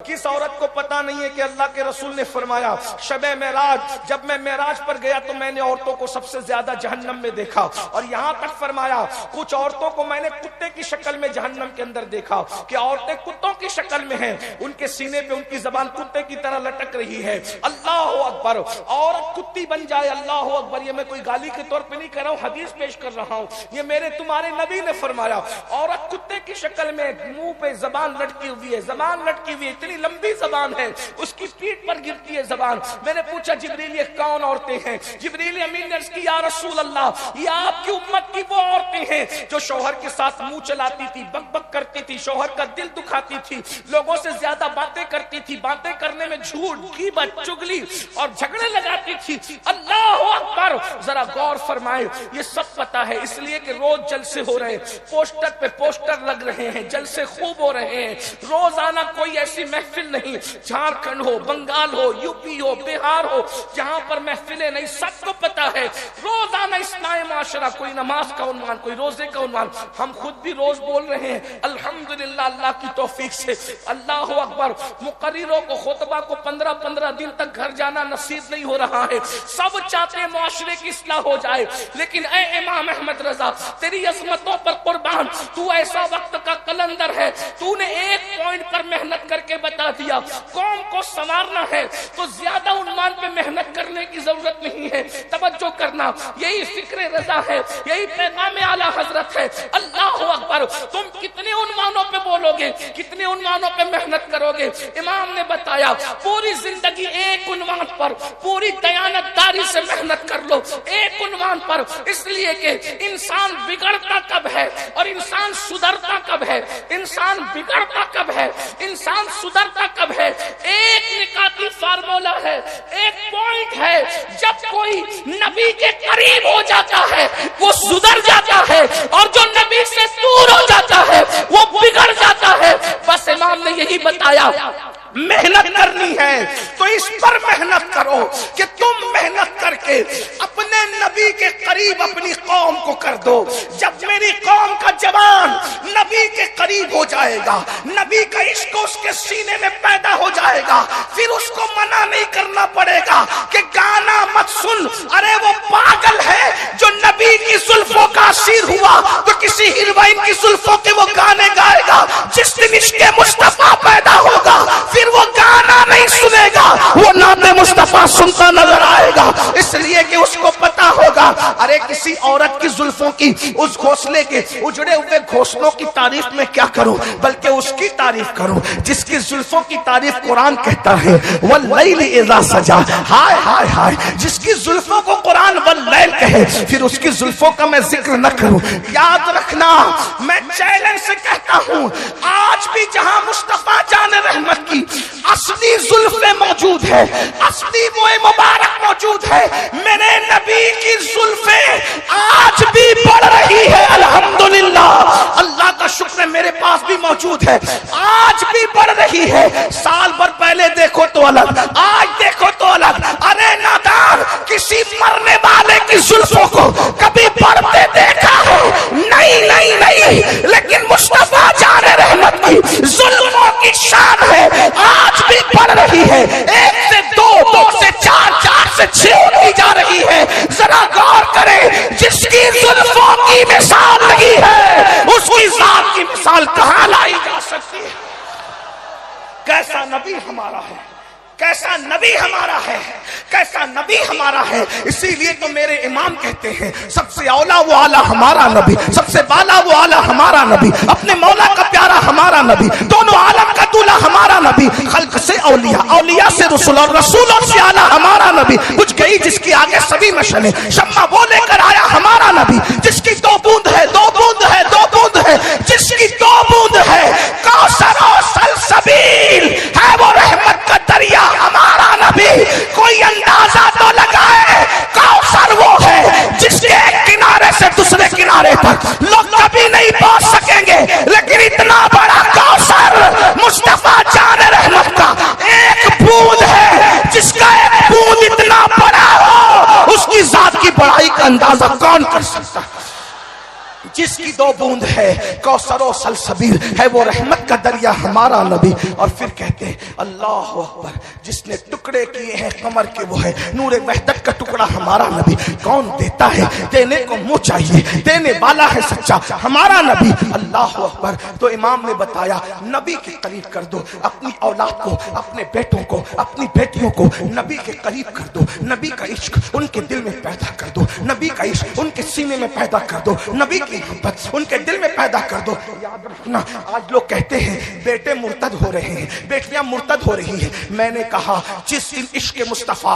किस औरत को पता नहीं है कि अल्लाह के रसूल ने फरमाया शबे मेराज, जब मैं मेराज पर गया तो मैंने औरतों को सबसे ज्यादा जहन्नम में देखा, और यहां तक फरमाया कुछ औरतों को मैंने कुत्ते की शक्ल में जहन्नम के अंदर देखा कि औरतें कुत्तों की शक्ल में हैं, उनके सीने पे उनकी जबान कुत्ते की तरह लटक रही है। अल्लाह अकबर, औरत कुत्ती बन जाए, अल्लाह अकबर। ये मैं कोई गाली के तौर पे नहीं कर रहा हूं, हदीस पेश कर रहा हूं, ये मेरे तुम्हारे नबी ने फरमाया। औरत कुत्ते की शक्ल में, मुंह पे जबान लटकी हुई है, जबान लटकी हुई है, इतनी लंबी जबान है, उसकी पीठ पर गिरती है जबान। मैंने पूछा जिब्रील ये कौन औरतें हैं? जिब्रील अमीन ने अर्ज़ की या रसूल अल्लाह, ये आपकी उम्मत की वो औरतें हैं जो शौहर के साथ मुंह चलाती थी, बकबक करती थी, शौहर का दिल दुखाती थी, लोगों से ज्यादा बातें करती थी, बातें करने में झूठ, गीबत, चुगली और झगड़े लगाती थी। अल्लाह अकबर, जरा गौर फरमाए, ये सब पता है इसलिए कि रोज जलसे हो रहे हैं, पोस्टर पे पोस्टर लग रहे हैं, जलसे खूब हो रहे हैं। रोजाना कोई ऐसी महफिल नहीं, झारखंड हो, बंगाल हो, यूपी हो, बिहार हो, जहां पर महफिलें नहीं, सबको पता है रोजाना इस्लामी माशरा, कोई नमाज का उन्वान, कोई रोजे का उन्वान। हम खुद भी रोज बोल रहे हैं अल्हम्दुलिल्लाह, अल्लाह की तौफीक से। अल्लाह अकबर, मुकर्रिरों को, खुतबा को 15-15 दिन तक घर जाना नसीब नहीं हो रहा है। सब चाहते हैं मुआशरे की इस्लाह हो जाए, लेकिन ऐ इमाम अहमद रजा, तेरी अजमतों पर कुर्बान, तू ऐसा वक्त का कलंदर है, तूने एक पॉइंट पर मेहनत करके बता दिया। कौम को संवारना है तो ज्यादा उन्वान पे मेहनत करने की जरूरत नहीं है, तवज्जो करना, यही फिक्र रजा है, यही पैगाम आला हजरत है। अल्लाह अकबर, तुम कितने उन्वानों पे बोलोगे, कितने उन्वानों पे मेहनत करोगे? इमाम ने बताया पूरी जिंदगी एक उन्वान पर, पूरी दयानतदारी से मेहनत कर लो, एक उन्वान पर, इसलिए कि इंसान बिगड़ता कब है और इंसान सुधरता कब है, इंसान बिगड़ता कब है, इंसान सुधरता कब है। एक निकाती फार्मूला है, एक पॉइंट है, जब कोई नबी के करीब हो जाता है वो सुधर जाता है, और जो नबी से दूर हो जाता है वो बिगड़ जाता है। बस इमाम ने यही बताया, मेहनत करनी है तो इस पर मेहनत करो कि तुम मेहनत करके अपने नबी के करीब अपनी कौम को कर दो। जब मेरी कौम का जवान नबी के करीब हो जाएगा, नबी का इश्क उसके सीने में पैदा हो जाएगा, फिर उसको मना नहीं करना पड़ेगा कि गाना मत सुन, अरे वो पागल है जो नबी की जुल्फों का असीर हुआ तो किसी हीरोइन की जुल्फों के वो गाने गाएगा। जिस दिन इश्क़े मुस्तफा पैदा होगा फिर वो गाना नहीं सुनेगा, वो नाते मुस्तफा सुनता नजर आएगा, इसलिए कि उसको पता होगा अरे किसी औरत की जुल्फों की, उस घोंसले के उजड़े हुए घोंसलों की तारीफ में क्या करूं, बल्कि उसकी तारीफ करूं जिसकी जुल्फों की तारीफ कुरान कहता है वल्लैल इज़ा सजा। हाय हाय हाय, जिसकी जुल्फों को कुरान वल्लैल कहे फिर उसकी जुल्फों का मैं जिक्र न करूं। याद रखना, मैं चैलेंज से कहता हूं, आज भी जहां मुस्तफा जाने रहमत की असली जुल्फे मौजूद है, असली मोए मुबारक मौजूद है, मेरे नबी की जुल्फे आज भी बढ़ रही है। अल्हम्दुलिल्लाह, अल्लाह का शुक्र है मेरे पास भी मौजूद है, आज भी बढ़ रही है। साल भर पहले देखो तो अलग, आज देखो तो अलग। अरे नादान, किसी मरने वाले की जुल्फों को कभी बढ़ते देखा है? नहीं नहीं नहीं, लेकिन मुस्तफा जाने रहमत की जुल्फों की शान है, आज भी बढ़ रही है। 1 से 2, 2 से 4, 4 से 6 होती जा रही है। जरा गौर करें, जिसकी जुल्फों की मिसाल लगी है उसकी जात की मिसाल कहां लाई जा सकती है? कैसा नबी हमारा है, कैसा नबी हमारा है, कैसा नबी हमारा है। इसीलिए तो मेरे इमाम कहते हैं सबसे औला वो आला हमारा नबी, सबसे बाला वो आला हमारा नबी, अपने मौला का प्यारा हमारा नबी, दोनों आलम का दूल्हा हमारा नबी, खल्क से औलिया, औलिया से रसूल और रसूलों से आला हमारा नबी। कुछ गई जिसकी आगे सभी मशले, शम्मा वो लेकर आया हमारा नबी, जिसकी 2 बूंद है, 2 बूंद है, 2 बूंद है, जिसकी 2 बूंद है, कौसर और सलसबील है वो रहमत का दरिया हमारा नबी। कोई अंदाजा तो लगाए, कौसर वो है जिसके एक किनारे से दूसरे किनारे तक लोग कभी नहीं पहुंच सकेंगे, लेकिन इतना बड़ा कौसर मुस्तफा जाने रहमत का एक बूंद है, जिसका एक बूंद इतना बड़ा हो उसकी जात की बड़ाई का अंदाजा कौन कर सकता है? जिसकी 2 बूंद है कौसर और सलसबील है, वो रहमत का दरिया हमारा नबी। और फिर कहते हैं अल्लाह अकबर, जिसने टुकड़े किए हैं कमर के वो है नूरे वहदत का टुकड़ा हमारा नबी। कौन देता है, देने को मुंह चाहिए, देने वाला है सच्चा हमारा नबी। अल्लाह अकबर। तो इमाम ने बताया नबी के करीब कर दो अपनी औलाद को, अपने बेटों को, अपनी बेटियों को नबी के करीब कर दो। नबी का इश्क उनके दिल में पैदा कर दो, नबी का इश्क उनके सीने में पैदा कर दो, नबी की मोहब्बत उनके दिल में पैदा कर दो। याद रखना, आज लोग कहते हैं बेटे मुर्तद हो रहे हैं, बेटियां मुर्तद हो रही हैं। मैंने कहा जिस दिन इश्क मुस्तफा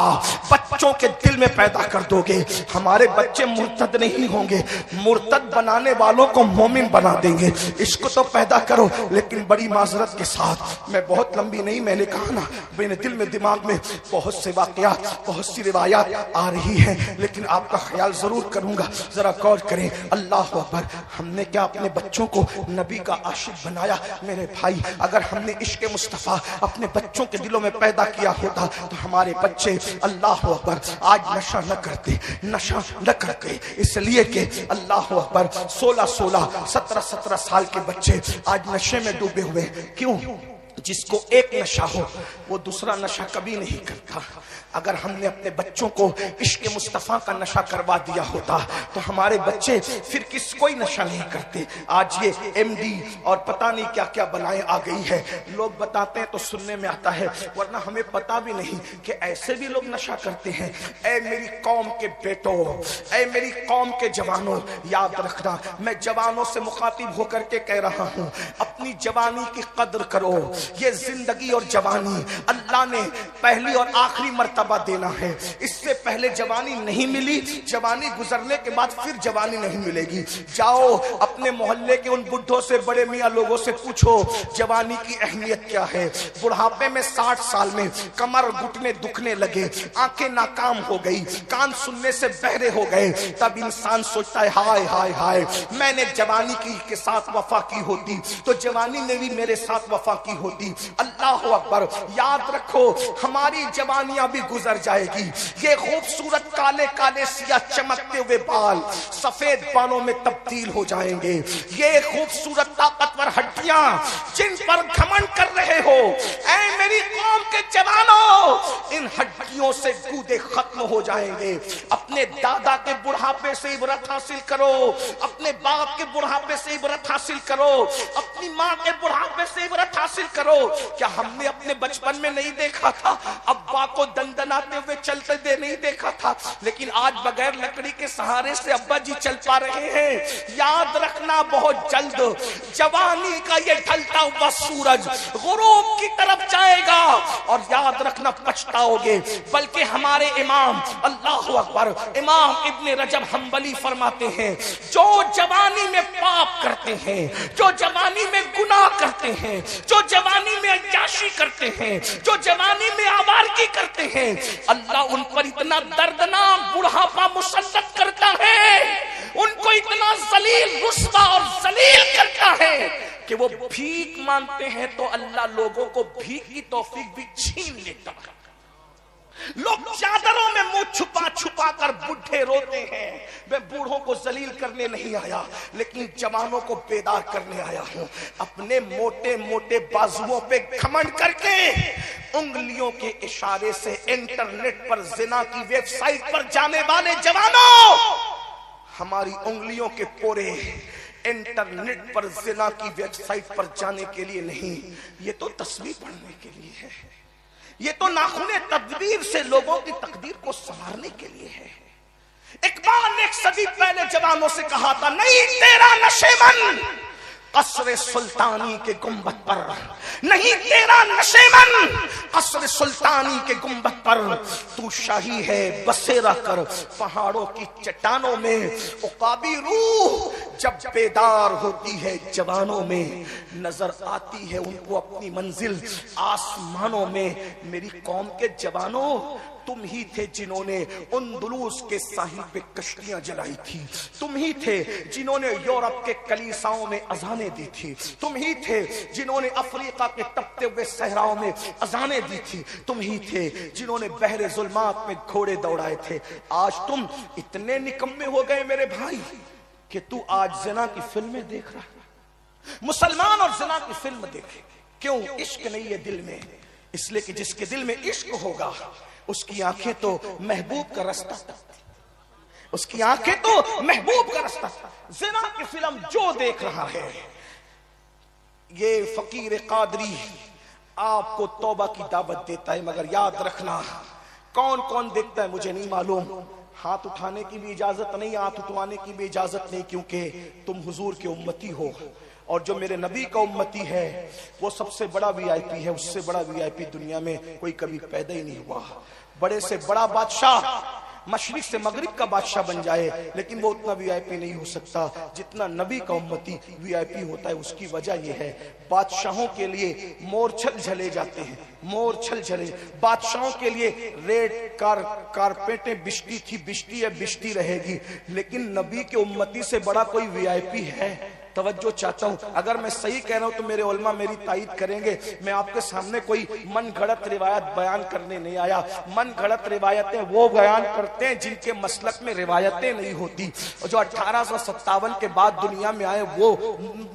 बच्चों के दिल में पैदा कर दोगे, हमारे बच्चे मुर्तद नहीं होंगे, मुर्तद बनाने वालों को मोमिन बना देंगे। इश्क तो पैदा करो, लेकिन बड़ी माजरत के साथ, मैं बहुत लंबी नहीं, मैंने कहा ना मेरे दिल में दिमाग में बहुत से वाकयात, बहुत सी रिवायात आ रही हैं, लेकिन आपका ख्याल जरूर करूंगा। जरा गौर करें। अल्लाह अकबर। हमने क्या अपने बच्चों को नबी का आशिक बनाया? मेरे भाई, अगर हमने इश्क मुस्तफा अपने बच्चों के दिलों में पैदा किया होता तो हमारे बच्चे अल्लाह अकबर आज नशा न करते, नशा न करते। इसलिए कि अल्लाह अकबर 16-16, 17-17 साल के बच्चे आज नशे में डूबे हुए। क्यों? जिसको एक नशा हो वो दूसरा नशा कभी नहीं करता। अगर हमने अपने बच्चों को इश्क मुस्तफा का नशा करवा दिया होता तो हमारे बच्चे फिर किस कोई नशा नहीं करते। आज ये MD और पता नहीं क्या क्या बनाए आ गई है, लोग बताते हैं तो सुनने में आता है, वरना हमें पता भी नहीं कि ऐसे भी लोग नशा करते हैं। ऐ मेरी कौम के बेटों, ऐ मेरी कौम के जवानों, याद रखना, मैं जवानों से मुखातिब होकर के कह रहा हूं, अपनी जवानी की कदर करो। ये जिंदगी और जवानी अल्लाह ने पहली और आखिरी मर्तबा देना है। इससे पहले जवानी नहीं मिली, जवानी गुजरने के बाद फिर जवानी नहीं मिलेगी। जाओ अपने मोहल्ले के उन बुढ़ों से, बड़े मियाँ लोगों से पूछो जवानी की अहमियत क्या है। बुढ़ापे में 60 साल में कमर घुटने दुखने लगे, आंखें नाकाम हो गई, कान सुनने से बहरे हो गए, तब इंसान सोचता है हाय हाय हाय, मैंने जवानी की के साथ वफा की होती तो जवानी ने भी मेरे साथ वफा की होती। अल्लाह अकबर। याद रखो, हमारी जवानियां भी गुजर जाएगी। ये खूबसूरत काले काले सिया चमकते हुए बाल सफेद बालों में तब्दील हो जाएंगे। ये खूबसूरत ताकतवर हड्डियां जिन पर घमंड कर रहे हो, ऐ मेरी कौम के जवानों, इन हड्डियों से कूदे खत्म हो जाएंगे। अपने दादा के बुढ़ापे से इबरत हासिल करो, अपने बाप के बुढ़ापे से इबरत हासिल करो, अपनी माँ के बुढ़ापे से इबरत हासिल करो। क्या हमने अपने बचपन में नहीं देखा था अब्बा को दंदनाते हुए चलते दे नहीं देखा था, लेकिन आज बगैर लकड़ी के सहारे से अब्बा जी चल पा रहे हैं। याद रखना, बहुत जल्द जवानी का ये ढलता हुआ सूरज गुरूब की तरफ जाएगा और याद रखना पछताओगे। बल्कि हमारे इमाम, अल्लाह अकबर, इमाम इब्ने रजब हम्बली फरमाते हैं, जो जवानी में पाप करते हैं, जो जवानी में गुनाह करते हैं, जो जवानी में अय्याशी करते हैं, जो जवानी में आवारगी करते हैं, अल्लाह उन पर इतना दर्दनाक बुढ़ापा मुसल्लत करता है, उनको इतना जलील, रुस्वा और जलील करता है कि वो भीख मांगते हैं तो अल्लाह लोगों को भीख की तौफीक भी छीन लेता है। लोग चादरों में मुंह छुपा छुपा कर बुढ़े रोते हैं। मैं बूढ़ों को जलील करने नहीं आया, लेकिन जवानों को बेदार करने आया हूं। अपने मोटे मोटे बाजुओं पे घमंड करके उंगलियों के इशारे से इंटरनेट पर जिना की वेबसाइट पर जाने वाले जवानों, हमारी उंगलियों के पोरे इंटरनेट पर जिना की वेबसाइट पर जाने के लिए नहीं, ये तो तस्वीर पढ़ने के लिए है, ये तो नाखूने तदबीर से लोगों की तकदीर को संवारने के लिए है। इकबाल ने 1 सदी पहले जवानों से कहा था, नहीं तेरा नशेमन कसरे सुल्तानी के गुंबद पर, नहीं तेरा नशेमन कसरे सुल्तानी के गुंबद पर, तू शाही है बसेरा कर पहाड़ों की चट्टानों में। उकाबी रूह जब बेदार होती है जवानों में, नजर आती है उनको अपनी मंजिल आसमानों में। मेरी कौम के जवानों, तुम ही थे जिन्होंने अंदलूस के साहिल पे कश्तियां जलाई थी, तुम ही थे जिन्होंने यूरोप के कलीसाओं में अजानें दी थी, तुम ही थे जिन्होंने अफ्रीका के तपते हुए सहराओं में अजानें दी थी, तुम ही थे जिन्होंने बहरे जुल्मात में घोड़े दौड़ाए थे। आज तुम इतने निकम्मे हो गए मेरे भाई कि तू आज जिना की फिल्में देख रहा है। मुसलमान और जिना की फिल्म देखे, क्यों? इश्क नहीं है दिल में, इसलिए कि जिसके दिल में इश्क होगा उसकी आंखें तो महबूब का रास्ता, उसकी आंखें तो महबूब का रास्ता। जिना की फिल्म जो देख रहा है, ये फकीर कादरी आपको तौबा की दावत देता है, मगर याद रखना कौन कौन देखता है मुझे नहीं मालूम। हाथ उठाने की भी इजाजत नहीं, हाथ उठवाने की भी इजाजत नहीं, क्योंकि तुम हुजूर के उम्मती हो और जो मेरे नबी का उम्मती है वो सबसे बड़ा वीआईपी है। उससे बड़ा वीआईपी दुनिया में कोई कभी पैदा ही नहीं हुआ। बड़े से बड़ा बादशाह मशरिक से मगरिब का बादशाह बन जाए, लेकिन वो उतना वीआईपी नहीं हो सकता जितना नबी का उम्मती वीआईपी होता है। उसकी वजह यह है, बादशाहों के लिए मोरछल झले जाते हैं, मोरछल झले। बादशाहों के लिए रेड कारपेटें बिछती थी, बिछती है, बिछती रहेगी, लेकिन नबी के उम्मती से बड़ा कोई वीआईपी है? तवज्जो चाहता हूं, अगर मैं सही कह रहा हूं तो मेरे उलमा मेरी तायीद करेंगे। मैं आपके सामने कोई मन गढ़त रिवायत बयान करने नहीं आया। मन गढ़त रिवायतें वो बयान करते हैं जिनके मसलक में रिवायतें नहीं होती, और जो 1857 के बाद दुनिया में आए वो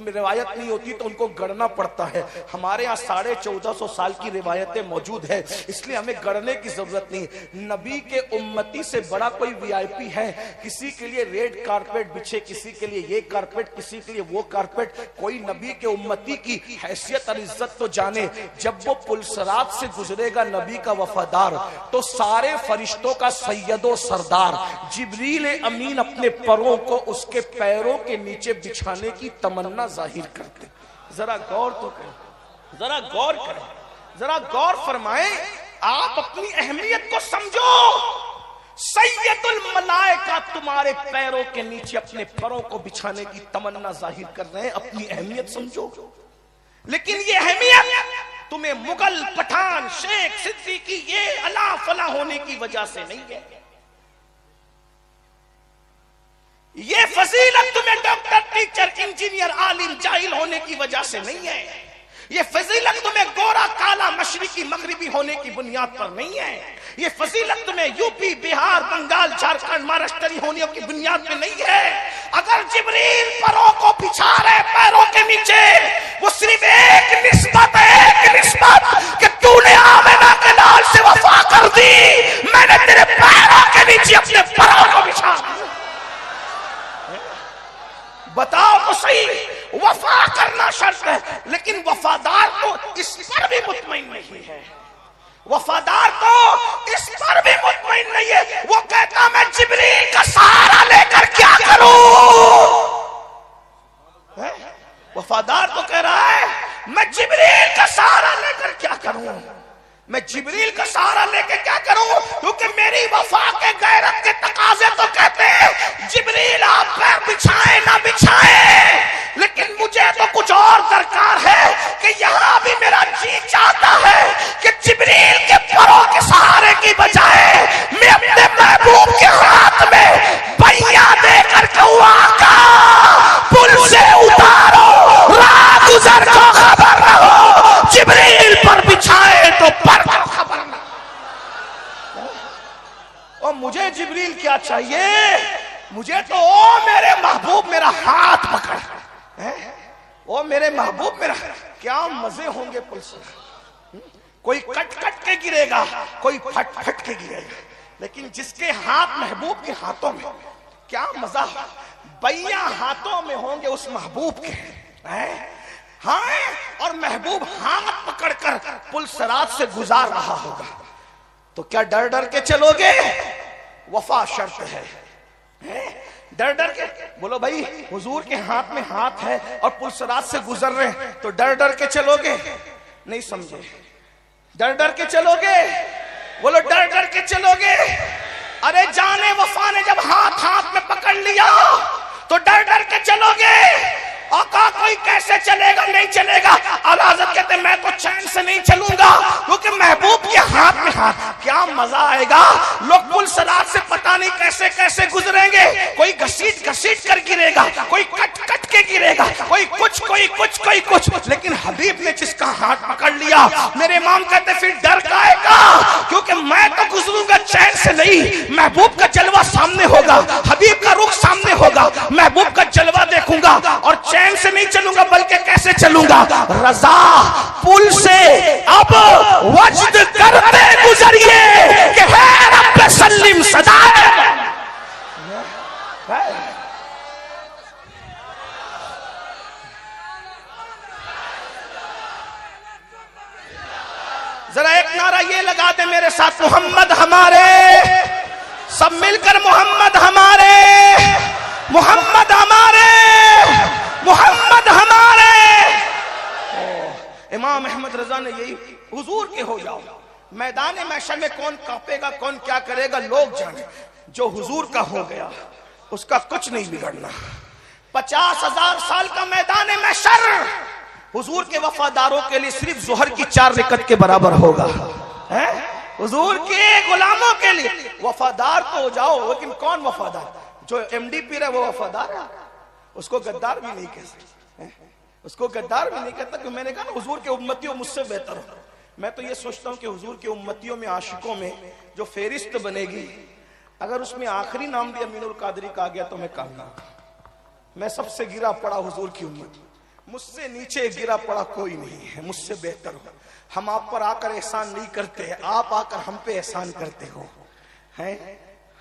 रिवायत नहीं होती तो उनको गढ़ना पड़ता है। हमारे यहाँ 1450 साल की रिवायतें मौजूद है, इसलिए हमें गढ़ने की जरूरत नहीं। नबी के उम्मती से बड़ा कोई वीआईपी है? किसी के लिए रेड कारपेट बिछे, किसी के लिए ये कारपेट, किसी के लिए वो कारपेट, कोई नबी के उम्मती की हैसियत और इज्जत तो जाने। जब वो पुलसरात से गुजरेगा नबी का वफादार, तो सारे फरिश्तों का सैयदो सरदार जिब्रील अमीन अपने परों को उसके पैरों के नीचे बिछाने की तमन्ना जाहिर करते। जरा गौर तो करें, जरा गौर करें, जरा गौर फरमाएं। आप अपनी अहमियत को समझो। सैयदुल मलाइका तुम्हारे पैरों के नीचे अपने पैरों को बिछाने की तमन्ना जाहिर कर रहे हैं, अपनी अहमियत समझो। लेकिन ये अहमियत तुम्हें मुगल, पठान, शेख, सिद्दीकी ये अला फला होने की वजह से नहीं है। ये फजीलत तुम्हें डॉक्टर, टीचर, इंजीनियर, आलिम, जाहिल होने की वजह से नहीं है। ये फजीलत तुम्हें गोरा, काला, मशरिकी, मगरिबी होने की बुनियाद पर नहीं है। ये फजीलत तुम्हें यूपी, बिहार, बंगाल, झारखंड, महाराष्ट्र होने की बुनियाद पे नहीं है। अगर जिब्रील पैरों को बिछा रहे पैरों के नीचे, वो सिर्फ एक निस्बत है, एक निस्बत कि तूने आमिना के लाल से वफा कर दी, मैंने तेरे पैरों के नीचे अपने पैरों को बिछा दिया। बताओ तो सही, वफा करना शर्त है, लेकिन वफादार तो इस पर भी मुतमईन नहीं है। वफादार तो इस पर भी मुतमईन नहीं है। वो कहता मैं जिब्रील का सहारा लेकर क्या करूं? वफादार तो कह रहा है मैं जिब्रील का सहारा लेकर क्या करूं, मैं जिब्रील का सहारा लेकर क्या करूं, क्योंकि मेरी वफा के गैरत के तकाजे तो कहते हैं जिब्रील आप पैर बिछाए ना बिछाए, लेकिन मुझे तो कुछ और दरकार है कि यहां भी मेरा जी चाहता है कि जिब्रील के पैरों के सहारे की बजाय मैं अपने महबूब के हाथ में पहिया देकर कहूं आका पुल से उतारो, राह गुजर को खबर न हो, जिब्रील पर बिछाए तो पर खबर न। और मुझे जिब्रील क्या चाहिए? मुझे तो ओ मेरे महबूब मेरा हाथ पकड़, ओ मेरे महबूब मेरा, क्या मजे होंगे पुल से। कोई कट कट के गिरेगा, कोई फट फट के गिरेगा, लेकिन जिसके हाथ महबूब के हाथों में, क्या मजा। बैया हाथों में होंगे उस महबूब के, हाँ, और महबूब हाथ पकड़कर पुल सरात से गुजार रहा होगा, तो क्या डर डर के चलोगे? वफा शर्त है। डर डर के बोलो भाई, हुजूर के हाथ में हाथ है और पुल सरात से गुजर रहे हैं, तो डर डर के चलोगे? नहीं समझे। डर डर के चलोगे? बोलो डर डर के चलोगे? अरे जाने वफा ने जब हाथ हाथ में पकड़ लिया तो डर डर के चलोगे? आका कोई कैसे चलेगा? नहीं चलेगा। आला हज़रत कहते मैं तो चैन से नहीं चलूंगा, क्योंकि महबूब के हाथ में हाथ, क्या मजा आएगा। लोग पुल सरात से पता नहीं कैसे कैसे गुजरेंगे, कोई घसीट घसीट कर गिरेगा, कोई कट कट के गिरेगा, कोई कुछ कोई कुछ कोई कुछ, लेकिन हबीब ने जिसका हाथ पकड़ लिया, मेरे इमाम कहते फिर डर काएगा, क्योंकि मैं तो गुजरूंगा चैन से नहीं, महबूब का जलवा सामने होगा, हबीब का रुख सामने होगा, महबूब का जलवा देखूंगा और चैन से नहीं चलूंगा, बल्कि कैसे चलूंगा, रजा पुल से अब वज्द करते गुजरिए कि है रब्ब सल्लिम सदा। जरा एक नारा ये लगा दे मेरे साथ, मोहम्मद हमारे, सब मिलकर मोहम्मद हमारे, मोहम्मद हमारे, मोहम्मद हमारे। इमाम अहमद रजा ने यही, हुजूर के हो जाओ, मैदान महशर में कौन कांपेगा, कौन क्या करेगा लोग जाने, जो हुजूर का हो गया उसका कुछ नहीं बिगड़ना। 50,000 साल का मैदान महशर हुजूर के वफादारों के लिए सिर्फ जोहर की 4 रकत के बराबर होगा। हुजूर के गुलामों के लिए वफादार तो हो जाओ, लेकिन कौन वफादार? जो एमडी पी रहा है वो वफादार है, उसको गद्दार भी नहीं कह सकते, उसको गद्दार भी नहीं कहता। कि मैंने कहा ना हुजूर के उम्मतियों मुझसे बेहतर हो। मैं तो ये सोचता हूँ कि हुजूर के उम्मतियों में, आशिकों में जो फेरिस्त बनेगी, अगर उसमें आखिरी नाम भी अमीनुल कादरी का आ गया तो मैं कहूँगा मैं सबसे गिरा पड़ा हुजूर की उम्मत, मुझसे नीचे गिरा पड़ा कोई नहीं है, मुझसे बेहतर हो। हम आप पर आकर एहसान नहीं करते, आप आकर हम पे एहसान करते हो। हैं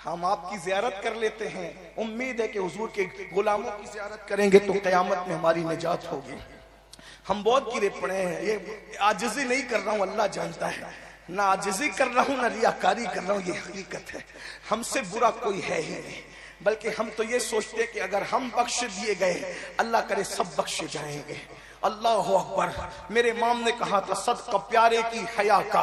हम आपकी जियारत कर लेते हैं, उम्मीद है कि हुजूर के गुलामों की जियारत करेंगे तो क़यामत में हमारी निजात होगी। हम बहुत गिरे पड़े हैं, ये आजिज़ी नहीं कर रहा हूँ, अल्लाह जानता है, ना आजिज़ी कर रहा हूँ ना रियाकारी कर रहा हूँ, ये हकीकत है। हमसे बुरा कोई है ही नहीं, बल्कि हम तो ये सोचते कि अगर हम बख्श दिए गए, अल्लाह करे सब बख्शे जाएंगे। अल्लाह अकबर। मेरे इमाम ने कहा था, सदका प्यारे की हया का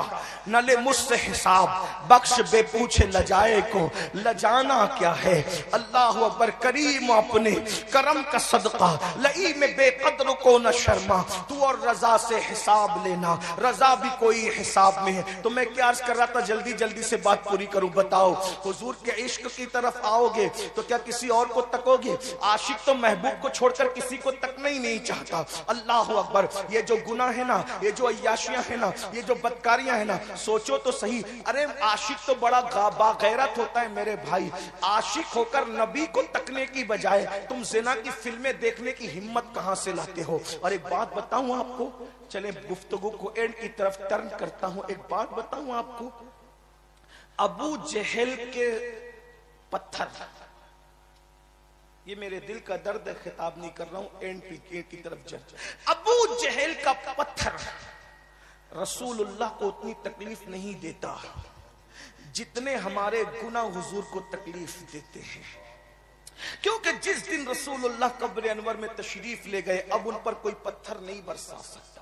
न ले मुझसे हिसाब, बख्श बे पूछे लजाए को लजाना क्या है। अल्लाह अकबर। करीम अपने करम का सदका, लई में बेकद्र को न शर्मा, तू और रजा से हिसाब लेना, रजा भी कोई हिसाब में है। तो मैं क्या अर्ज कर रहा था, जल्दी जल्दी से बात पूरी करूं। बताओ, हुजूर के इश्क की तरफ आओगे तो क्या किसी और को तकोगे? आशिक तो महबूब को छोड़कर किसी को तकना ही नहीं चाहता। अल्लाह अकबर। ये जो गुनाह है ना, ये जो अय्याशियां है ना, ये जो बदकारियां है ना, सोचो तो सही। अरे आशिक तो बड़ा बागैरत होता है मेरे भाई। आशिक होकर नबी को तकने की बजाय तुम ज़िना की फिल्में देखने की हिम्मत कहां से लाते हो? और एक बात बताऊं आपको, चले गुफ्तगू को एंड की तरफ टर्न करता हूं। एक बात बताऊं आपको, अबू जहल के पत्थर, ये मेरे दिल का दर्द है, खिताब नहीं कर रहा हूं, एंड की तरफ जज। अबू जहल का पत्थर रसूलुल्लाह को उतनी तकलीफ नहीं देता जितने हमारे गुनाह हुजूर को तकलीफ देते हैं। क्योंकि जिस दिन रसूलुल्लाह कब्र अनवर में तशरीफ ले गए, अब उन पर कोई पत्थर नहीं बरसा सकता,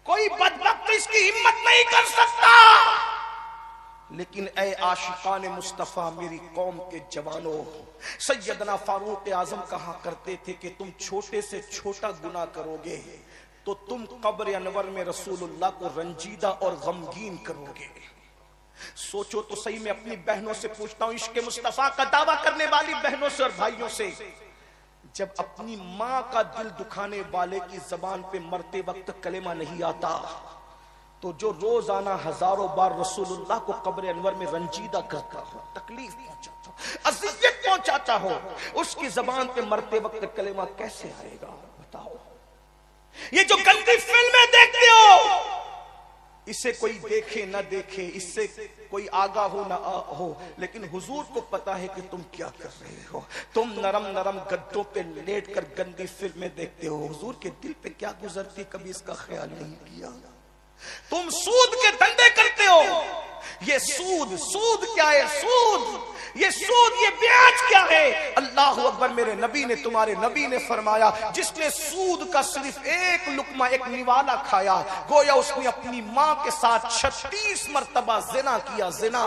कोई बदबख्त इसकी हिम्मत नहीं कर सकता। लेकिन ए आशिकान मुस्तफा, मेरी कौम के जवानों, सैयदना फारूक आजम कहा करते थे कि तुम छोटे से छोटा गुनाह करोगे तो तुम कब्र अनवर में रसूलुल्लाह को रंजीदा और गमगीन करोगे। सोचो तो सही। मैं अपनी बहनों से पूछता हूं, इश्क मुस्तफा का दावा करने वाली बहनों से और भाइयों से, जब अपनी मां का दिल दुखाने वाले की जबान पे मरते वक्त कलेमा नहीं आता, तो जो रोजाना हजारों बार रसूलुल्लाह को कब्र अनवर में रंजीदा करता हो, तकलीफ पहुंचाता हो, अज़ियत पहुंचाता हो, उसकी जबान पे मरते वक्त कलेमा कैसे आएगा? बताओ। ये जो गंदी फिल्में देखते हो, इसे कोई देखे ना देखे, इससे कोई आगा हो ना हो, लेकिन हुजूर को पता है कि तुम क्या कर रहे हो। तुम नरम नरम गद्दों पे लेटकर गंदी फिल्में देखते हो, हुजूर के दिल पे क्या गुजरती, कभी इसका ख्याल नहीं किया। तुम सूद के धंधे करते हो। ये सूद क्या है? ये सूद, ये ब्याज क्या है? अल्लाह अकबर। मेरे नबी ने, तुम्हारे नबी ने फरमाया, जिसने सूद का सिर्फ एक लुकमा, एक निवाला खाया, गोया उसने अपनी मां के साथ 36 मरतबा जिना किया। जिना,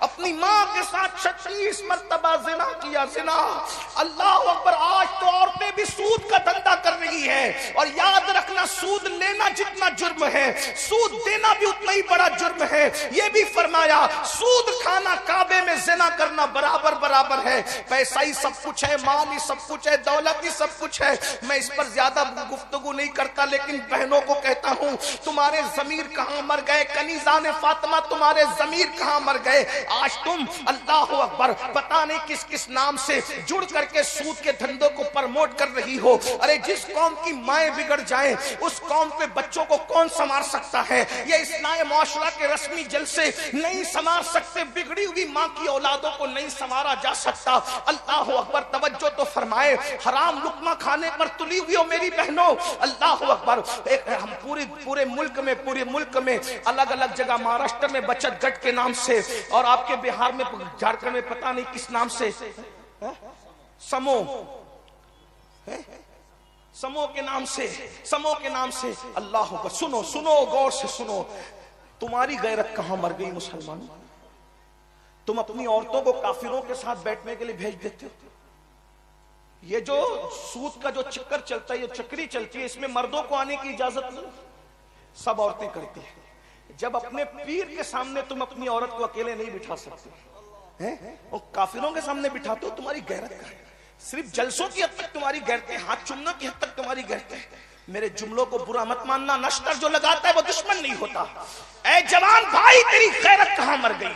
अपनी मां के साथ 36 मरतबा जिना किया। जिना। अल्लाह अकबर। आज तो औरतें भी सूद का धंधा कर रही है, और याद रखना, सूद लेना जितना जुर्म है, सूद देना भी उतना ही बड़ा जुर्म है। यह भी फरमाया, सूद खाना काबे में जिना करना करना बराबर बराबर है। पैसा ही सब कुछ है, माल ही सब कुछ है, दौलत ही सब कुछ है। मैं इस पर ज्यादा गुफ्तगू नहीं करता, लेकिन बहनों को कहता हूं, तुम्हारे जमीर कहां मर गए? कनीज़ाने फातिमा, तुम्हारे जमीर कहां मर गए? आज तुम अल्लाह अकबर पता नहीं किस किस नाम से जुड़ करके सूद के धंधों को प्रमोट कर रही हो। अरे जिस कौम की माएं बिगड़ जाएं, उस कौम पे बच्चों को कौन संभाल सकता है? ये इस्लामी माशरा के रस्मी जलसे नहीं संभाल सकते, बिगड़ी हुई माँ की औलादों को नहीं संभाला जा सकता। अल्लाह अकबर, तवज्जो तो फरमाए। हराम लुकमा खाने पर तुली हुई हो मेरी बहनों, अल्लाह अकबर। हम पूरे मुल्क में अलग अलग जगह, महाराष्ट्र में बचत गट के नाम से, और आपके बिहार में, झारखंड में पता नहीं किस नाम से, समूह के नाम से अल्लाह अकबर। सुनो गौर से सुनो, तुम्हारी गैरत कहां मर गई मुसलमान? तुम अपनी औरतों को काफिरों के साथ बैठने के लिए भेज देते हो। ये जो सूद का जो चक्कर चलता है, ये चक्री चलती है, इसमें मर्दों को आने की इजाजत नहीं, सब औरतें करती हैं। जब अपने पीर के सामने तुम अपनी औरत को अकेले नहीं बिठा सकते हैं, और काफिरों के सामने बिठाते हो, तुम्हारी गैरत का है। सिर्फ जलसों की हद तक तुम्हारी गैरत है, हाथ चूमने की हद तक तुम्हारी गैरत है। मेरे जुमलों को बुरा मत मानना, नश्तर जो लगाता है वो दुश्मन नहीं होता। ऐ जवान भाई, तेरी गैरत कहां मर गई?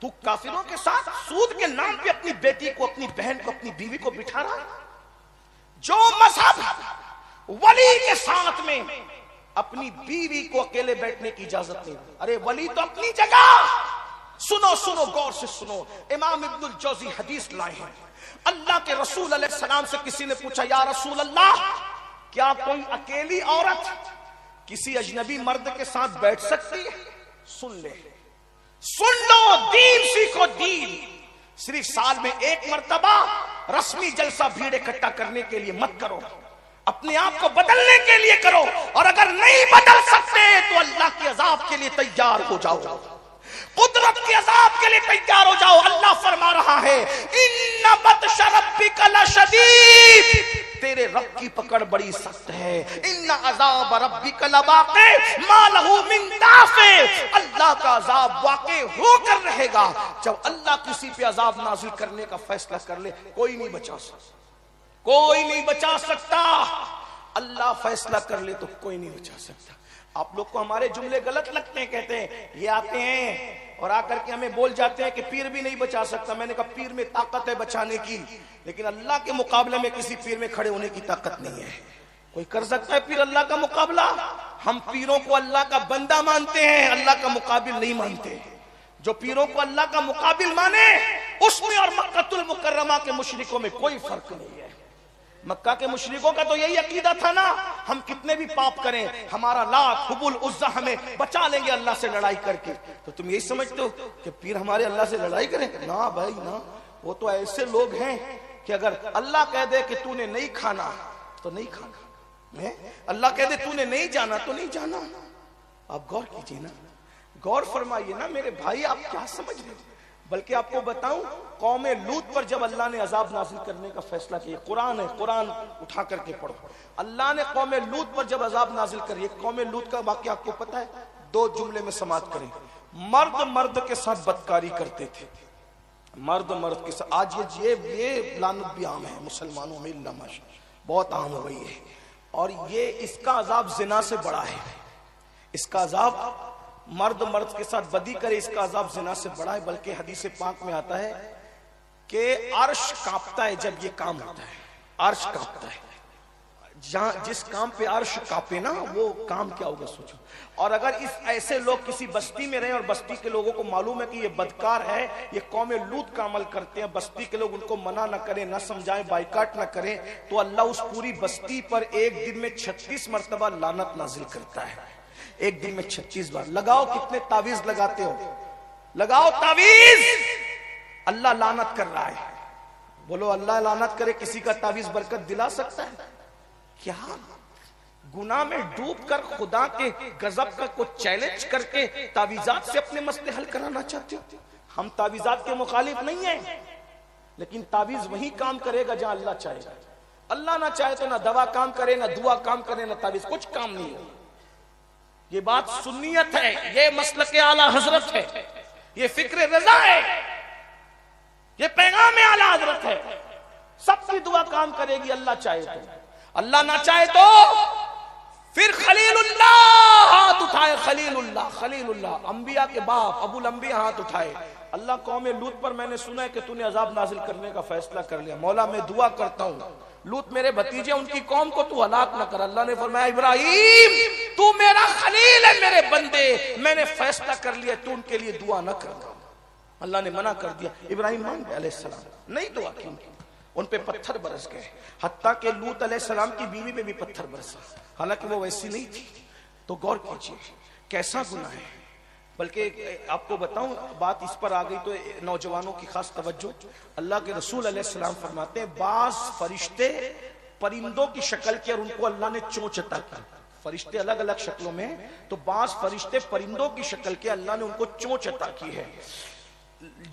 तू काफिरों के साथ सूद के नाम पे अपनी बेटी को, अपनी बहन को, अपनी बीवी को बिठा रहा है। जो मजहब वली के साथ में अपनी बीवी को अकेले बैठने की इजाजत नहीं। अरे वली तो अपनी जगह। सुनो गौर से सुनो, इमाम इब्नुल जौजी हदीस लाए हैं। अल्लाह के रसूल अलैहि सलाम से किसी ने पूछा, या रसूल अल्लाह, क्या कोई अकेली औरत किसी अजनबी मर्द के साथ बैठ सकती है? सुन लो, दीन सीखो, दीन। सिर्फ साल में एक मर्तबा रस्मी जलसा भीड़ इकट्ठा करने के लिए मत करो, अपने आप को बदलने के लिए करो। और अगर नहीं बदल सकते तो अल्लाह के अजाब के लिए तैयार हो जाओ, कुदरत के अजाब के लिए तैयार हो जाओ। अल्लाह फरमा रहा है, इन्ना बत्श रब्बिका लशदीद, तेरे रब की पकड़ बड़ी सख्त है। इन्ना अज़ाब रब्बिका लवाक़ि मा लहू मिन दाफ़े, अल्लाह का अजाब वाक़े होकर रहेगा। जब अल्लाह किसी पे अजाब नाज़िल करने का फैसला कर ले, कोई नहीं बचा सकता। अल्लाह फैसला कर ले तो कोई नहीं बचा सकता। आप लोग को हमारे जुमले गलत लगते हैं, कहते हैं ये आते हैं और आकर के हमें बोल जाते हैं कि पीर भी नहीं बचा सकता। मैंने कहा पीर में ताकत है बचाने की, लेकिन अल्लाह के मुकाबले में किसी पीर में खड़े होने की ताकत नहीं है। कोई कर सकता है पीर अल्लाह का मुकाबला? हम पीरों को अल्लाह का बंदा मानते हैं, अल्लाह का मुकाबिल नहीं मानते। जो पीरों को अल्लाह का मुकाबिल माने, उसमें और मक्कातुल मुकर्रमा के मुशरिकों में कोई फर्क नहीं है। मक्का के मुशरिकों का तो यही अकीदा था ना, हम कितने भी पाप करें, हमारा लात हुबुल उज़्ज़ा हमें बचा लेंगे अल्लाह से लड़ाई करके। तो तुम यही समझते हो कि पीर हमारे अल्लाह से लड़ाई करें? ना भाई ना, वो तो ऐसे लोग हैं कि अगर अल्लाह कह दे कि तूने नहीं खाना तो नहीं खाना, अल्लाह कह दे तूने नहीं जाना तो नहीं जाना। आप गौर कीजिए ना, गौर फरमाइए ना मेरे भाई, आप क्या समझ रहे हो? बल्कि आपको बताऊं, कौमे लूत पर जब अल्लाह ने अजाब नाजिल करने का फैसला किया, कुरान है, कुरान उठा करके पढ़ो, अल्लाह ने कौमे लूत पर जब अजाब नाजिल करिए, कौमे लूत का वाकया आपको पता है? 2 जुमले में समाप्त करें। मर्द के साथ बदकारी करते थे, मर्द के साथ। आज ये लानत भी आम है मुसलमानों में, अल्लाह माशा बहुत आम हो गई है। और ये इसका अजाब जिना से बड़ा है। इसका अजाब मर्द के साथ बदी करे, इसका अजाब जिना से बड़ा है। बल्कि हदीस पाक में आता है कि अर्श कांपता है जब ये काम होता है, अर्श कांपता है। जहां जिस काम पे अर्श कांपे ना, वो काम क्या होगा सोचो। और अगर ऐसे लोग किसी बस्ती में रहे और बस्ती के लोगों को मालूम है कि ये बदकार है, ये कौमे लूत का अमल करते हैं, बस्ती के लोग उनको मना न करें, न समझाएं, बाइकाट न करें, तो अल्लाह उस पूरी बस्ती पर एक दिन में 36 मरतबा लानत नाजिल करता है। एक दिन में 36 बार। लगाओ, कितने तावीज लगाते हो, लगाओ तावीज, अल्लाह लानत कर रहा है। बोलो अल्लाह लानत करे, किसी का तावीज बरकत दिला सकता है क्या? गुनाह में डूब कर खुदा के गजब का को चैलेंज करके तावीजात से अपने मसले हल कराना चाहते हो? हम तावीजात के मुखालिफ नहीं है, लेकिन तावीज वही काम करेगा जहां अल्लाह चाहेगा। अल्लाह ना चाहे तो ना दवा काम करे, ना दुआ काम करे, ना तावीज, कुछ काम नहीं है। ये बात सुन्नियत है, ये मसलक आला हजरत है, ये फिक्र रजा है। ये पैगाम आला हजरत है। सबकी दुआ काम करेगी अल्लाह चाहे तो, अल्लाह ना चाहे तो फिर खलीलुल्लाह हाथ उठाए, खलीलुल्लाह, खलीलुल्लाह अंबिया के बाप अबुल अंबिया हाथ उठाए। अल्लाह कौम लूत पर मैंने सुना है कि तूने अजाब नाजिल करने का फैसला कर लिया, मौला मैं दुआ करता हूँ लूत मेरे भतीजे उनकी कौम को तू हलाक न कर। अल्लाह ने फरमाया इब्राहिम तू मेरा खलील है, मेरे बंदे, मैंने फैसला कर लिया, तू उनके लिए दुआ न कर। अल्लाह ने मना कर दिया। इब्राहिम मान गए अलैहिस्सलाम, नहीं दुआ की उन पे पत्थर बरस गए, हत्ता के लूत अलैहिस्सलाम की बीवी पे भी पत्थर बरसा, हालांकि वो वैसी नहीं थी। तो गौर कीजिए कैसा गुनाह है। बल्कि आपको बताऊं बात इस पर आ गई तो नौजवानों की खास तवज्जो, अल्लाह के रसूल अलैहिस्सलाम फरमाते हैं बास फरिश्ते परिंदों की शक्ल के और उनको अल्लाह ने चोंच अता की, फरिश्ते अलग अलग शक्लों में, तो बास फरिश्ते परिंदों की शक्ल के अल्लाह ने उनको चोंच अता की है।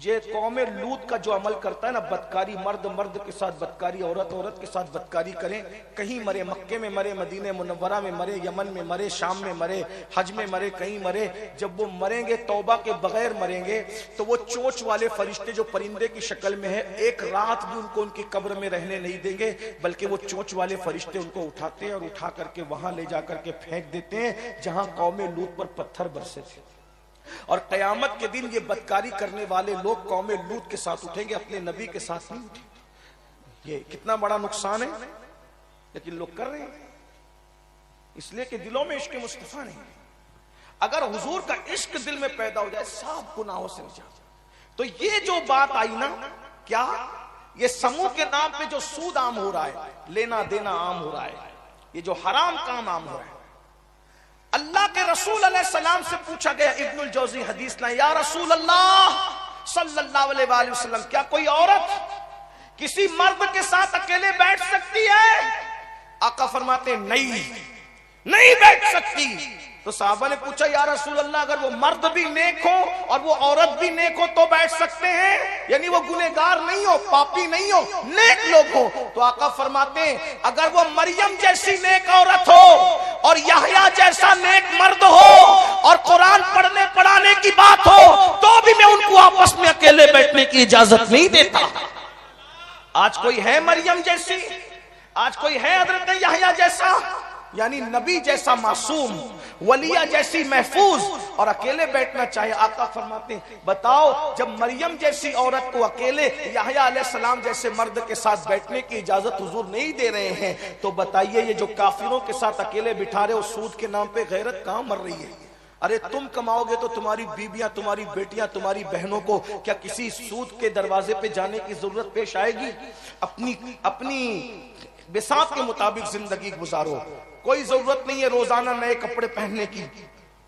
ये कौम लूत का जो अमल करता है ना, बदकारी मर्द मर्द के साथ बदकारी, औरत औरत के साथ बदकारी करें, कहीं मरे मक्के में मरे, मदीने मुनव्वरा में मरे, यमन में मरे, शाम में मरे, हज में मरे, कहीं मरे, जब वो मरेंगे तौबा के बगैर मरेंगे तो वो चोंच वाले फरिश्ते जो परिंदे की शक्ल में है एक रात भी उनको उनकी कब्र में रहने नहीं देंगे, बल्कि वो चोंच वाले फरिश्ते उनको उठाते हैं और उठा करके वहां ले जाकर के फेंक देते हैं जहां कौम लूत पर पत्थर बरसे थे। और कयामत के दिन ये बदकारी करने वाले लोग कौम लूत के साथ उठेंगे, अपने नबी के साथ नहीं उठेंगे। ये कितना बड़ा नुकसान है, लेकिन लोग कर रहे हैं इसलिए कि दिलों में इश्क मुस्तफा नहीं। अगर हुजूर का इश्क दिल में पैदा हो जाए सब गुनाहों से निजात। तो ये जो बात आई ना, क्या ये समूह के नाम पे जो सूद आम हो रहा है, लेना देना आम हो रहा है, ये जो हराम काम आम हो रहा है, अल्लाह के रसूल अलैहिस्सलाम से पूछा गया, इब्नुल जौजी हदीस लाए, या रसूल अल्लाह सल्लल्लाहु अलैहि वसल्लम क्या कोई औरत किसी मर्द के साथ अकेले बैठ सकती है? आका फरमाते नहीं बैठ सकती। तो साहबा ने पूछा या रसूल अल्लाह अगर वो मर्द भी नेक हो और वो औरत भी नेक हो तो बैठ सकते हैं, यानी वो गुनहगार नहीं हो, पापी नहीं हो, नेक लोग हो? तो आका फरमाते हैं अगर वो मरियम जैसी नेक औरत हो और यहया जैसा नेक मर्द हो और कुरान पढ़ने पढ़ाने की बात हो तो भी मैं उनको आपस में अकेले बैठने की इजाजत नहीं देता। आज कोई है मरियम जैसी, आज कोई है हजरत यहया जैसा, यानी नबी जैसा मासूम, वलिया जैसी महफूज, और अकेले बैठना चाहे? आका फरमाते हैं बताओ जब मरियम जैसी औरत को अकेले यहया अलैहिस्सलाम जैसे मर्द के साथ बैठने की इजाजत हुजूर नहीं दे रहे हैं, तो बताइए ये जो काफिरों के साथ अकेले बिठा रहे हो सूद के नाम पे गैरत कहां मर रही है? अरे तुम कमाओगे तो तुम्हारी बीबियां, तुम्हारी बेटियां, तुम्हारी बहनों को क्या किसी सूद के दरवाजे पे जाने की जरूरत पेश आएगी? अपनी बिसात के मुताबिक जिंदगी गुजारो। कोई जरूरत नहीं है रोजाना नए कपड़े पहनने की,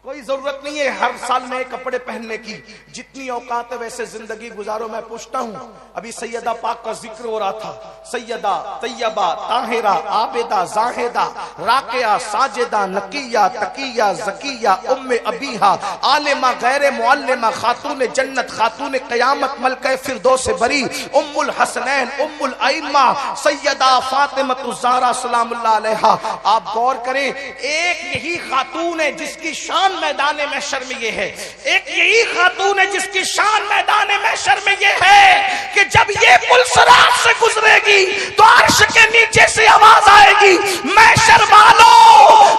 कोई जरूरत नहीं है हर साल नए कपड़े पहनने की, जितनी औकात है वैसे जिंदगी गुजारो। मैं पूछता हूं, अभी सैयदा पाक का जिक्र हो रहा था, सैयदा तैयबा ताहिरा आबिदा जाहिदा राकिया साजिदा नकिया तकिया जकिया उम्मे अबीहा आलिमा गैर मुअल्लिमा खातून जन्नत खातून क़यामत मलके फिरदौस बरी उम्मुल हसनैन उम्मुल अइम्मा सैयदा फातिमतु ज़हरा सलामुल्लाह अलैहा। आप गौर करें, एक यही खातून है जिसकी शान मैदान महशर में ये है, एक यही खातून है जिसकी शान मैदान महशर में ये है कि जब ये पुलसरात से गुजरेगी तो अर्श के नीचे से आवाज आएगी, महशर वालों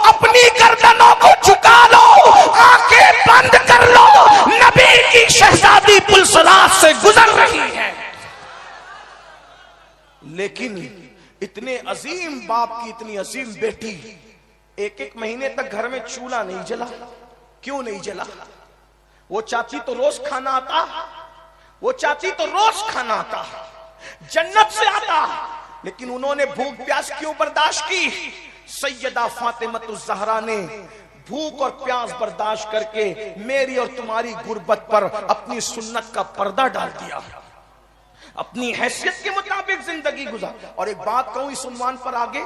अपनी गर्दनों को झुका लो, आंखें बंद कर लो, नबी की शहजादी पुलसरात से गुजर रही है। लेकिन इतने अजीम बाप की इतनी अजीम बेटी एक एक महीने तक घर में चूल्हा नहीं जला। क्यों नहीं जला? वो चाहती तो रोज खाना आता, वो चाहती तो रोज खाना आता, जन्नत से आता, लेकिन उन्होंने भूख प्यास क्यों बर्दाश्त की? सैयदा फातिमतु ज़हरा ने भूख और प्यास बर्दाश्त करके मेरी और तुम्हारी गुर्बत पर अपनी सुन्नत का पर्दा डाल दिया, अपनी हैसियत के मुताबिक जिंदगी गुजार। और एक बात कहूं इस उन्वान पर आगे,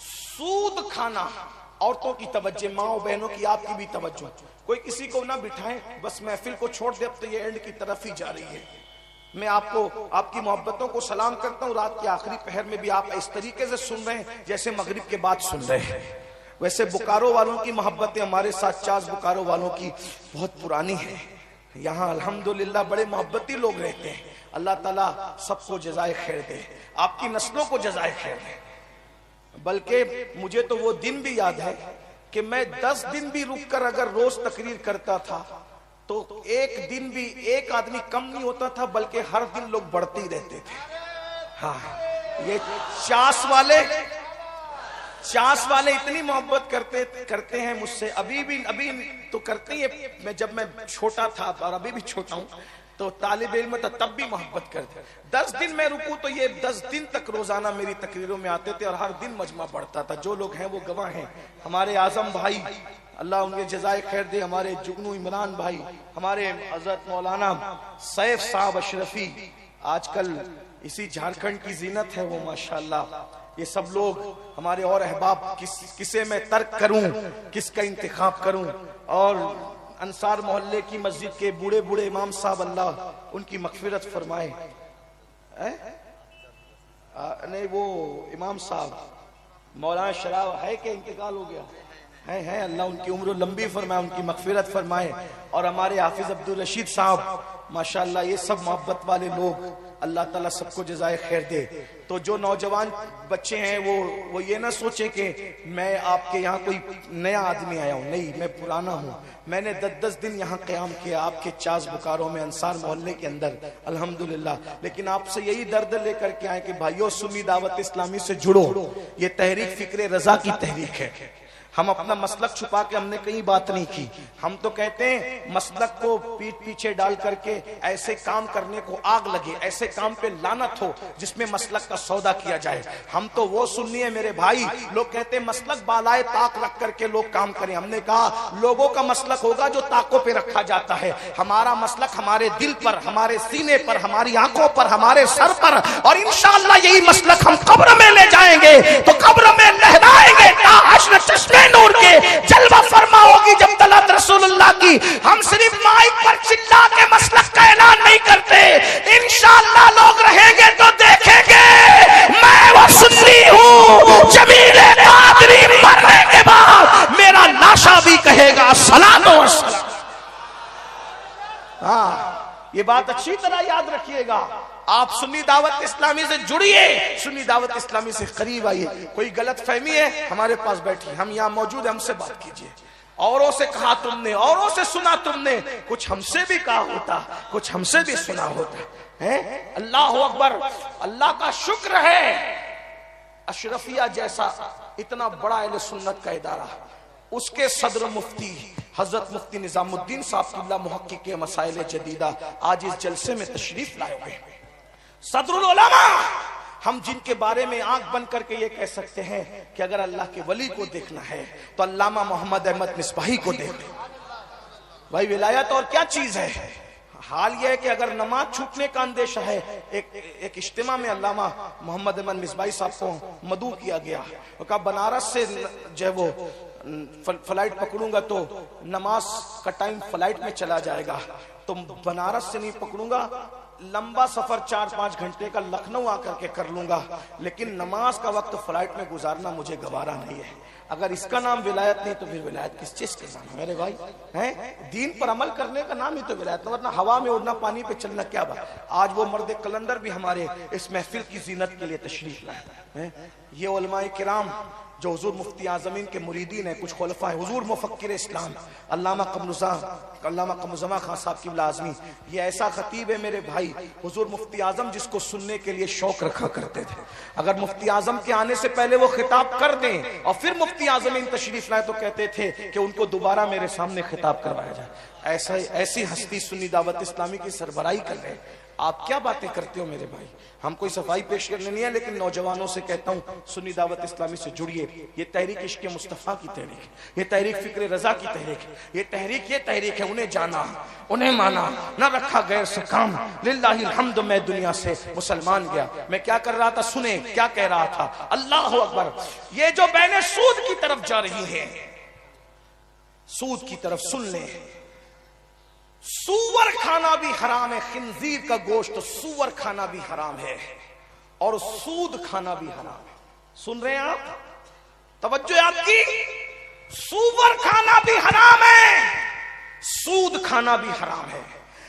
सूद खाना औरतों की तवज्जो, माओ बहनों की आपकी भी तवज्जो, कोई किसी को ना बिठाए, बस महफिल को छोड़ दे, अब तो ये एंड की तरफ ही जा रही है। मैं आपको आपकी मोहब्बतों को सलाम करता हूँ। रात के आखिरी पहर में भी आप इस तरीके से सुन रहे हैं जैसे मगरिब के बाद सुन रहे हैं। वैसे बोकारो वालों की मोहब्बतें हमारे साथ, चास बोकारो वालों की बहुत पुरानी है, यहाँ अल्हम्दुलिल्लाह बड़े मोहब्बती लोग रहते हैं। अल्लाह ताला सबको जज़ाए खैर दे, आपकी नस्लों को जज़ाए खैर दे। बल्कि मुझे तो वो दिन भी याद है कि मैं 10 दिन भी रुककर अगर रोज तकरीर करता था तो एक दिन भी एक आदमी कम नहीं होता था, बल्कि हर दिन लोग बढ़ते ही रहते थे। हाँ, ये चास वाले इतनी मोहब्बत करते हैं मुझसे, अभी तो करते ही। जब मैं छोटा था और अभी भी छोटा हूं तो तालिब इल्म था, तब भी मोहब्बत करते। 10 दिन मैं रुकूं तो ये 10 दिन तक रोजाना मेरी तकरीरों में आते थे और हर दिन मजमा बढ़ता था। जो लोग हैं वो गवाह हैं। हमारे आजम भाई, अल्लाह उनके जज़ाए खैर दे, हमारे जुगनू इमरान भाई, हमारे हजरत मौलाना सैफ साहब अशरफी, आजकल इसी झारखंड की जीनत है वो, माशाल्लाह। ये सब लोग हमारे और अहबाब, किसे मैं तर्क करूं, किसका इंतखाब करूं। और अंसार मोहल्ले की मस्जिद के बूढ़े बूढ़े इमाम साहब, अल्लाह उनकी मगफिरत फरमाए। नहीं, वो इमाम साहब मौलाना शराब है कि इंतकाल हो गया है, अल्लाह उनकी उम्र लंबी फरमाए, उनकी मगफिरत फरमाए। और हमारे हाफिज अब्दुल रशीद साहब, माशाल्लाह, ये सब मोहब्बत वाले लोग, अल्लाह ताला सबको जज़ाए खैर दे। तो जो नौजवान बच्चे हैं वो ये ना सोचे कि मैं आपके यहाँ कोई नया आदमी आया हूँ, नहीं, मैं पुराना हूँ। मैंने 10 दिन यहाँ क़याम किया आपके चास बुकारों में, अंसार मोहल्ले के अंदर, अल्हम्दुलिल्लाह। लेकिन आपसे यही दर्द लेकर के आए कि भाइयों, सुन्नी दावत इस्लामी से जुड़ो। ये तहरीक फिक्र रजा की तहरीक है। हम अपना मसलक छुपा के हमने कहीं बात नहीं की। हम तो कहते हैं मसलक को पीठ पीछे डाल करके ऐसे काम करने को आग लगे, ऐसे काम पे लानत हो जिसमें मसलक का सौदा किया जाए। हम तो वो सुन्नी है मेरे भाई। लोग कहते हैं मसलक बालाए ताक रख करके लोग काम करें। हमने कहा लोगों का मसलक होगा जो ताकों पे रखा जाता है। हमारा मसलक हमारे दिल पर, हमारे सीने पर, हमारी आंखों पर, हमारे सर पर, और इंशाअल्लाह यही मसलक हम कब्र में ले जाएंगे तो कब्र में लहराएंगे। चश्मे नूर के जलवा फरमा होगी जब तलत रसूलुल्लाह की। हम सिर्फ माइक पर चिल्ला के मसलक का ऐलान नहीं करते, इंशाअल्लाह लोग रहेंगे तो देखेंगे मैं वो सुन्नी हूँ। जमील कादरी मरने के बाद मेरा लाशा भी कहेगा सलाम व सलाम। हाँ, ये बात अच्छी तरह याद रखिएगा। आप सुन्नी दावत इस्लामी से जुड़िए, सुन्नी दावत इस्लामी से करीब आइए। कोई गलत फहमी है, हमारे पास बैठिए, हम यहाँ मौजूद हैं, हमसे बात कीजिए। औरों से कहा तुमने, औरों से सुना तुमने, कुछ हमसे भी कहा होता, कुछ हमसे भी सुना होता है। अल्लाह अकबर, अल्लाह का शुक्र है अशरफिया जैसा इतना बड़ा अहले सुन्नत का इदारा, उसके सदर मुफ्ती हजरत मुफ्ती निजामुद्दीन साहब किबला मुहक्किक मसाइल जदीदा आज इस जलसे में तशरीफ लाए हुए। सदरुल उलमा, हम जिनके बारे में आंख बंद करके ये कह सकते हैं कि अगर अल्लाह के वली को देखना है तो अल्लामा मोहम्मद अहमद मिसबाही को देख ले। भाई विलायत और क्या चीज है। हाल यह है कि अगर नमाज छूटने का अंदेशा है, एक इज्तिमा में अल्लामा मोहम्मद अहमद मिसबाही साहब को मदऊ किया गया। वो कहा बनारस से जो है वो फ्लाइट पकड़ूंगा तो नमाज का टाइम फ्लाइट में चला जाएगा, तो बनारस से नहीं पकड़ूंगा, लंबा सफर 4-5 घंटे का लखनऊ आकर के कर लूंगा, लेकिन नमाज का वक्त फ्लाइट में गुजारना मुझे गवारा नहीं है। अगर इसका नाम विलायत नहीं तो फिर विलायत किस चीज के नाम है मेरे भाई? हैं, दीन पर अमल करने का नाम ही तो विलायत, वरना हवा में उड़ना, पानी पे चलना क्या बात। आज वो मर्द कलंदर भी हमारे इस महफिल की जीनत के लिए तशरीफ लाए हैं। ये उलमाए किराम जो हुजूर मुफ्ती आज़मीन के मुरीदीन है, कुछ खुलफा है, हुजूर मुफक्किर इस्लाम अल्लामा कमरुज़्ज़मा खान साहब किबला आज़मी, ये ऐसा खतीब है मेरे भाई, हुजूर मुफ्ती आज़म जिसको सुनने के लिए शौक रखा करते थे। अगर मुफ्ती आज़म के आने से पहले वो खिताब कर दें और फिर मुफ्ती आज़मीन तशरीफ लाए तो कहते थे कि उनको दोबारा मेरे सामने खिताब करवाया जाए। ऐसी हस्ती सुन्नी दावत इस्लामी की सरबराही कर रहे हैं। आप क्या बातें करते हो मेरे भाई? हम कोई सफाई पेश करने नहीं है, लेकिन नौजवानों से कहता हूँ सुन्नी दावत इस्लामी से जुड़िए। ये तहरीक इश्क़ मुस्तफ़ा की तहरीक है, ये तहरीक फिक्र रजा की तहरीक है, ये तहरीक है उन्हें जाना, उन्हें माना, न रखा गैर से काम। लिल्लाहिल हम्द, मैं दुनिया से मुसलमान गया। मैं क्या कर रहा था, सुने क्या कह रहा था। अल्लाह अकबर। ये जो बहनें सूद की तरफ जा रही है, सूद की तरफ सुन ले, सूअर खाना भी हराम है, खिंजीर का गोश्त सूअर खाना भी हराम है और सूद खाना भी हराम है। सुन रहे हैं आप? तवज्जो आपकी? सूअर खाना भी हराम है, सूद खाना भी हराम है।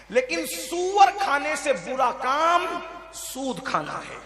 लेकिन सूअर खाने से बुरा काम सूद खाना है।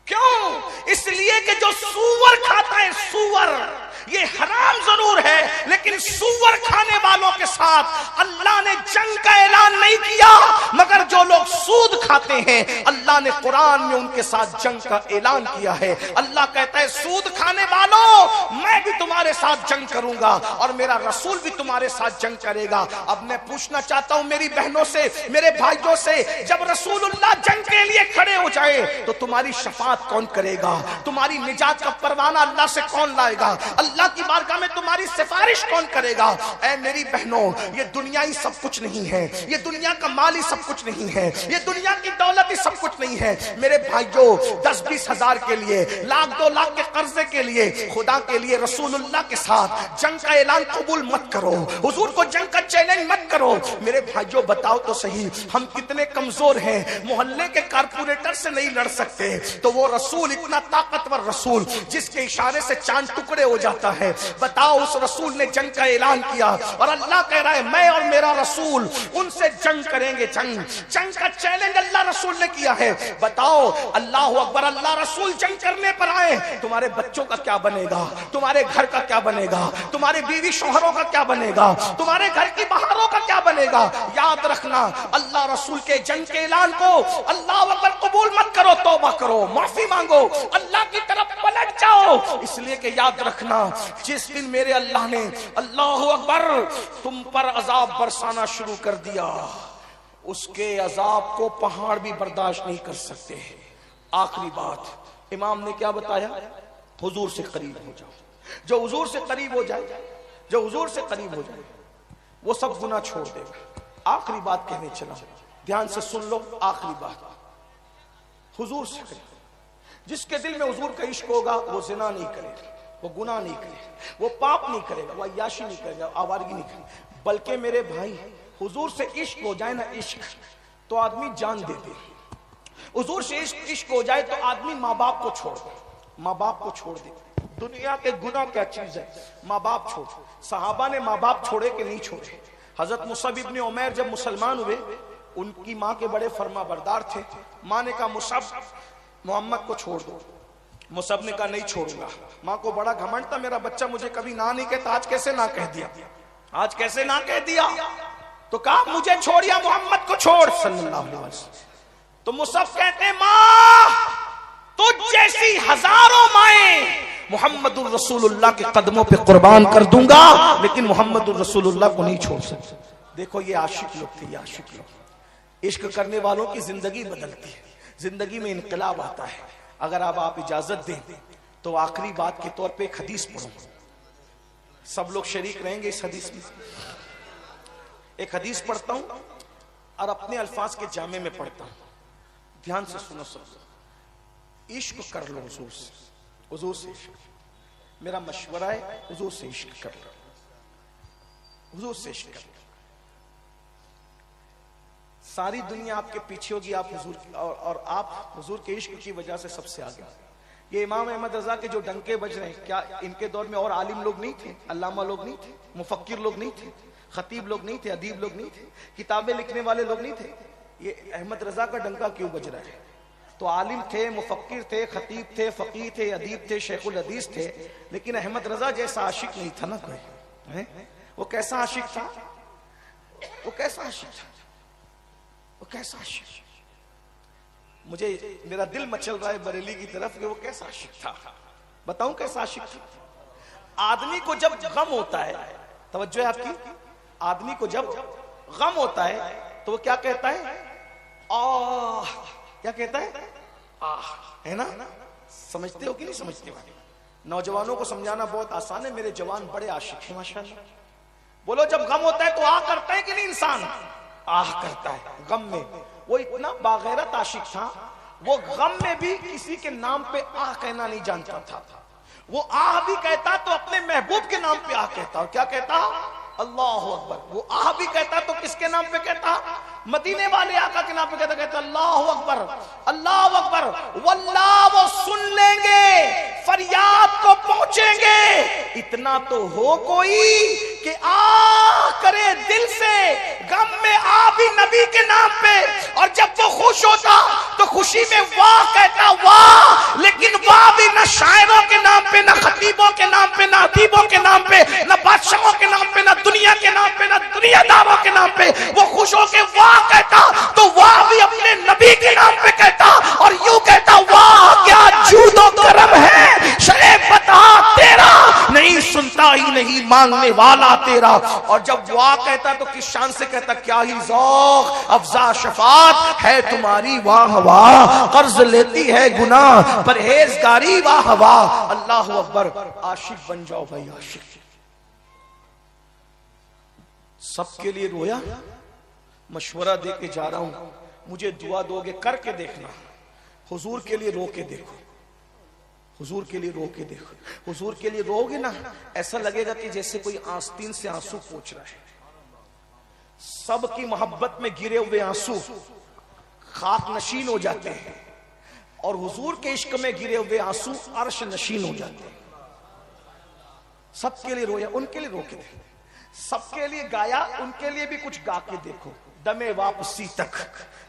क्यों? इसलिए कि जो सूअर खाता है, सूअर ये हराम जरूर है, लेकिन सूअर खाने वालों के साथ अल्लाह ने जंग का ऐलान नहीं किया, मगर जो लोग सूद खाते हैं अल्लाह ने कुरान में उनके साथ जंग का ऐलान किया है। अल्लाह कहता है सूद खाने वालों मैं भी तुम्हारे साथ जंग करूंगा और मेरा रसूल भी तुम्हारे साथ जंग करेगा। अब मैं पूछना चाहता हूं मेरी बहनों से, मेरे भाइयों से, जब रसूलुल्लाह जंग के लिए खड़े हो जाए तो तुम्हारी शफाअत कौन करेगा? तुम्हारी निजात का परवाना अल्लाह से कौन लाएगा? अल्लाह की बारगाह में तुम्हारी सिफारिश कौन करेगा? ऐ मेरी बहनों, ये दुनिया ही सब कुछ नहीं है, ये दुनिया का माल ही सब कुछ नहीं है, ये दुनिया की दौलत ही सब कुछ नहीं है। मेरे भाइयों, 10-20 हजार के लिए, 1-2 लाख के कर्जे के लिए, खुदा के लिए रसूलुल्लाह के साथ जंग का ऐलान कबूल मत करो, हुजूर को जंग का चैलेंज मत करो। मेरे भाइयों बताओ तो सही, हम कितने कमजोर हैं, मोहल्ले के कारपोरेटर से नहीं लड़ सकते, तो वो रसूल, इतना ताकतवर रसूल जिसके इशारे से चांद टुकड़े हो जाता है, बताओ उस रसूल ने जंग का ऐलान किया और अल्लाह कह रहा है मैं और मेरा रसूल उनसे जंग करेंगे। जंग का चैलेंज अल्लाह रसूल ने किया है। बताओ, अल्लाह अकबर, अल्लाह रसूल जंग करने पर आए, तुम्हारे बच्चों का क्या बनेगा? तुम्हारे घर का क्या बनेगा? तुम्हारे बीवी शोहरों का क्या बनेगा? तुम्हारे घर की बहारों का क्या बनेगा? याद रखना, अल्लाह रसूल के जंग के ऐलान को अल्लाह अकबर कबूल मत करो, तौबा करो, माफी मांगो, अल्लाह की तरफ पलट जाओ। इसलिए कि याद रखना, जिस दिन मेरे अल्लाह ने, अल्लाह अकबर, तुम पर अजाब बरसाना शुरू कर दिया, उसके अजाब को पहाड़ भी बर्दाश्त नहीं कर सकते। आखिरी बात, इमाम ने क्या बताया? हुजूर से करीब हो जाओ। जो हुजूर से करीब हो जाए, जो हुजूर से करीब हो जाए, वो सब गुनाह छोड़ देगा। आखिरी बात कहने चला, ध्यान से सुन लो। आखिरी बात, हुजूर से करीब, जिसके दिल में हुजूर का इश्क होगा वो जिना नहीं करेगा, वो गुनाह नहीं करेगा, वो पाप नहीं करेगा, वो अय्याशी नहीं करेगा, आवारगी नहीं करेगा। बल्कि मेरे भाई, हुजूर से इश्क हो जाए ना, इश्क तो आदमी जान दे दे। हुजूर से इश्क हो जाए तो आदमी माँ बाप को छोड़ दे, माँ बाप को छोड़ दे। दुनिया के गुनाह क्या चीज है? माँ बाप छोड़। सहाबा ने माँ बाप छोड़े कि नहीं छोड़े? हजरत मुसअब इब्न उमैर जब मुसलमान हुए, उनकी माँ के बड़े फरमाबरदार थे। माँ ने कहा मुसअब, मोहम्मद को छोड़ दो। मुसअब ने कहा नहीं छोड़ूंगा। माँ को बड़ा घमंड था, मेरा बच्चा मुझे कभी ना नहीं कहता, आज कैसे ना कह दिया, आज कैसे ना कह दिया? तो कहा मुझे छोड़िया, मोहम्मद को छोड़ सल्लल्लाहु अलैहि वसल्लम। तो मुसअब कहते माँ, तुझ जैसी हजारों माएं मुहम्मदुर रसूलुल्लाह के कदमों पे कुर्बान कर दूंगा, लेकिन मुहम्मदुर रसूलुल्लाह को नहीं छोड़ सकता। देखो ये आशिक लोग थे, ये आशिक लोग। इश्क करने वालों की जिंदगी बदलती है, जिंदगी में इनकलाब आता है। अगर आप इजाजत दें तो आखिरी बात के तौर पे एक हदीस पढ़ो, सब लोग शरीक रहेंगे इस हदीस में। एक हदीस पढ़ता हूं और अपने अल्फाज के जामे में पढ़ता हूं, ध्यान से सुनो सब। इश्क कर लो हुजूर से, हुजूर से इश्क। मेरा मशवरा है, हुजूर से इश्क कर लो, हुजूर से इश्क कर लो। सारी दुनिया आपके पीछे होगी, आप हुजूर और आप हुजूर के इश्क की वजह से सबसे आगे। ये इमाम अहमद रजा के जो डंके बज रहे हैं, क्या इनके दौर में और आलिम लोग नहीं थे? अल्लामा लोग नहीं थे? मुफक्किर लोग नहीं थे? खतीब लोग नहीं थे? अदीब लोग नहीं थे? किताबें लिखने वाले लोग नहीं थे? ये अहमद रजा का डंका क्यों बज रहा है? तो आलिम थे, मुफक्किर थे, खतीब थे, फकीह थे, अदीब थे, शेखुल हदीस थे, लेकिन अहमद रजा जैसा आशिक नहीं था ना कोई। वो कैसा आशिक था? वो कैसा आशिक था? वो कैसा आशिक? मुझे मेरा दिल मचल रहा है बरेली की तरफ कि वो कैसा आशिक था। बताऊं कैसा आशिक था? आदमी को जब गम होता है, तवज्जो है आपकी, आदमी को जब गम होता है तो वो क्या कहता है? आह। क्या कहता है? आह, है ना? समझते हो कि नहीं समझते हो? नौजवानों को समझाना बहुत आसान है, मेरे जवान बड़े आशिक हैं माशाल्लाह। बोलो जब गम होता है तो आह करता है कि नहीं इंसान? आह करता है गम में। वो इतना बागैरत आशिक था, वो गम में भी किसी के नाम पे आह कहना नहीं जानता था। वो आह भी कहता तो अपने महबूब के नाम पे आह कहता। और क्या कहता? अल्लाह अकबर। वो आह भी कहता तो किसके नाम पे कहता? मदीने वाले आका के नाम पे कहता। कहता अल्लाह अकबर, अल्लाह अकबर। वल्लाह वो सुन लेंगे, फरियाद को पहुंचेंगे। इतना तो हो कोई कि आ करे दिल से, गम में आ भी नबी के नाम पे। और जब वो खुश होता तो खुशी में वाह कहता, वाह। लेकिन वाह भी न शायरों के नाम पे, न खतीबों के नाम पे, न अदीबों के नाम पे, न बादशाहों के नाम पे, न दुनिया के नाम पे, न दुनियादारों के नाम पे। वो खुश होके वाह कहता तो वाह भी अपने नबी के नाम पे कहता और यूं कहता, वाह क्या जूदो करम है शरे बता तेरा, नहीं सुनता ही नहीं मांगने वाला तेरा। और जब वाह कहता तो किस शान से कहता, क्या ही ज़ौक़ अफ़ज़ा शफ़ाअत है तुम्हारी वाह वाह, कर्ज लेती है गुनाह परहेजगारी वाह वाह। अल्लाह अकबर। आशिक बन जाओ भाई, आशिक। सबके लिए रोया, मशवरा दे के जा रहा हूं, मुझे दुआ दोगे करके देखना। हुजूर के लिए रो के देखो, हुजूर के लिए रो के देखो। हुजूर के लिए रोगे ना, ऐसा लगेगा कि जैसे कोई आस्तीन से आंसू पोंछ रहा है। सबकी मोहब्बत में गिरे हुए आंसू खाक नशीन हो जाते हैं और हुजूर के इश्क में गिरे हुए आंसू अर्श नशीन हो जाते हैं। सबके लिए रोया, उनके लिए रो के देखो। सबके लिए गाया, उनके लिए भी कुछ गा के देखो। दमे वापसी तक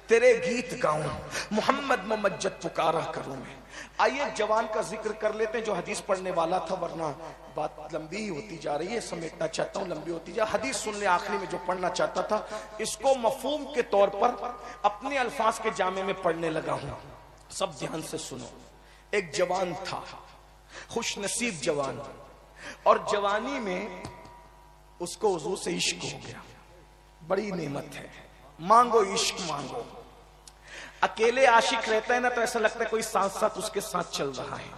तेरे गीत गाऊं, मोहम्मद मुमज्जद पुकारा करूं मैं। आइए एक जवान का जिक्र कर लेते हैं जो हदीस पढ़ने वाला था, वरना बात लंबी ही होती जा रही है। समेटना चाहता हूं, लंबी होती जा। हदीस सुनने आखिरी में जो पढ़ना चाहता था, इसको मफहूम के तौर पर अपने अल्फाज के जामे में पढ़ने लगा हूं। सब ध्यान से सुनो। एक जवान था, खुश नसीब जवान, और जवानी में उसको हुजूर से इश्क हो गया। बड़ी नेमत है, मांगो इश्क मांगो। अकेले आशिक रहता है ना तो ऐसा लगता है कोई साथ साथ उसके साथ चल रहा है।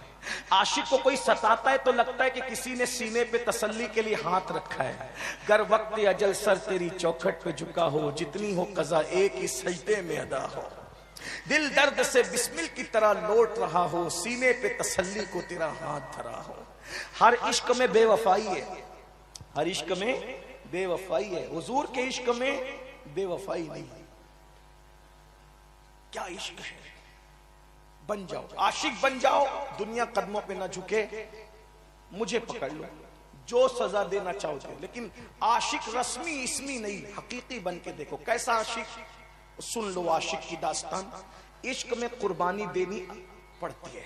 आशिक को कोई सताता है तो लगता है कि किसी ने सीने पे तसल्ली के लिए हाथ रखा है। गर वक्त अजल सर तेरी चौखट पे झुका हो, जितनी हो कज़ा एक ही सजदे में अदा हो। दिल दर्द से बिस्मिल की तरह लौट रहा हो, सीने पे तसल्ली को तेरा हाथ धरा हो। हर इश्क में बेवफाई है, हर इश्क में बेवफाई है। हुजूर के इश्क में बेवफाई नहीं। क्या इश्क है। बन जाओ, आशिक बन जाओ, दुनिया कदमों पे ना झुके। मुझे पकड़ लो, जो सजा देना चाहो दे, लेकिन आशिक रस्मी इसमी नहीं, हकीकी बन के देखो। कैसा आशिक, सुन लो आशिक की दास्तान। इश्क में कुर्बानी देनी पड़ती है।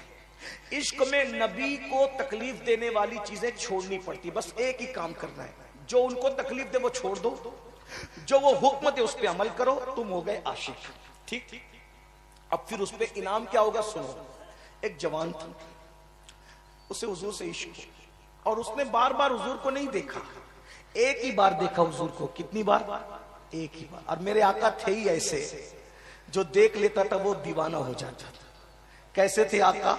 इश्क में नबी को तकलीफ देने वाली चीजें छोड़नी पड़ती। बस एक ही काम करना है, जो उनको तकलीफ दे वो छोड़ दो, जो वो हुक्म दे उस पर अमल करो, तुम हो गए आशिक। ठीक। अब फिर उस पे इनाम क्या होगा सुनो। एक जवान था, उसे हुजूर से इश्क, और उसने बार बार हुजूर को नहीं देखा, एक ही बार देखा हुजूर को। कितनी बार? एक ही बार। और मेरे आका थे ही ऐसे, जो देख लेता था वो दीवाना हो जाता था। कैसे थे आका?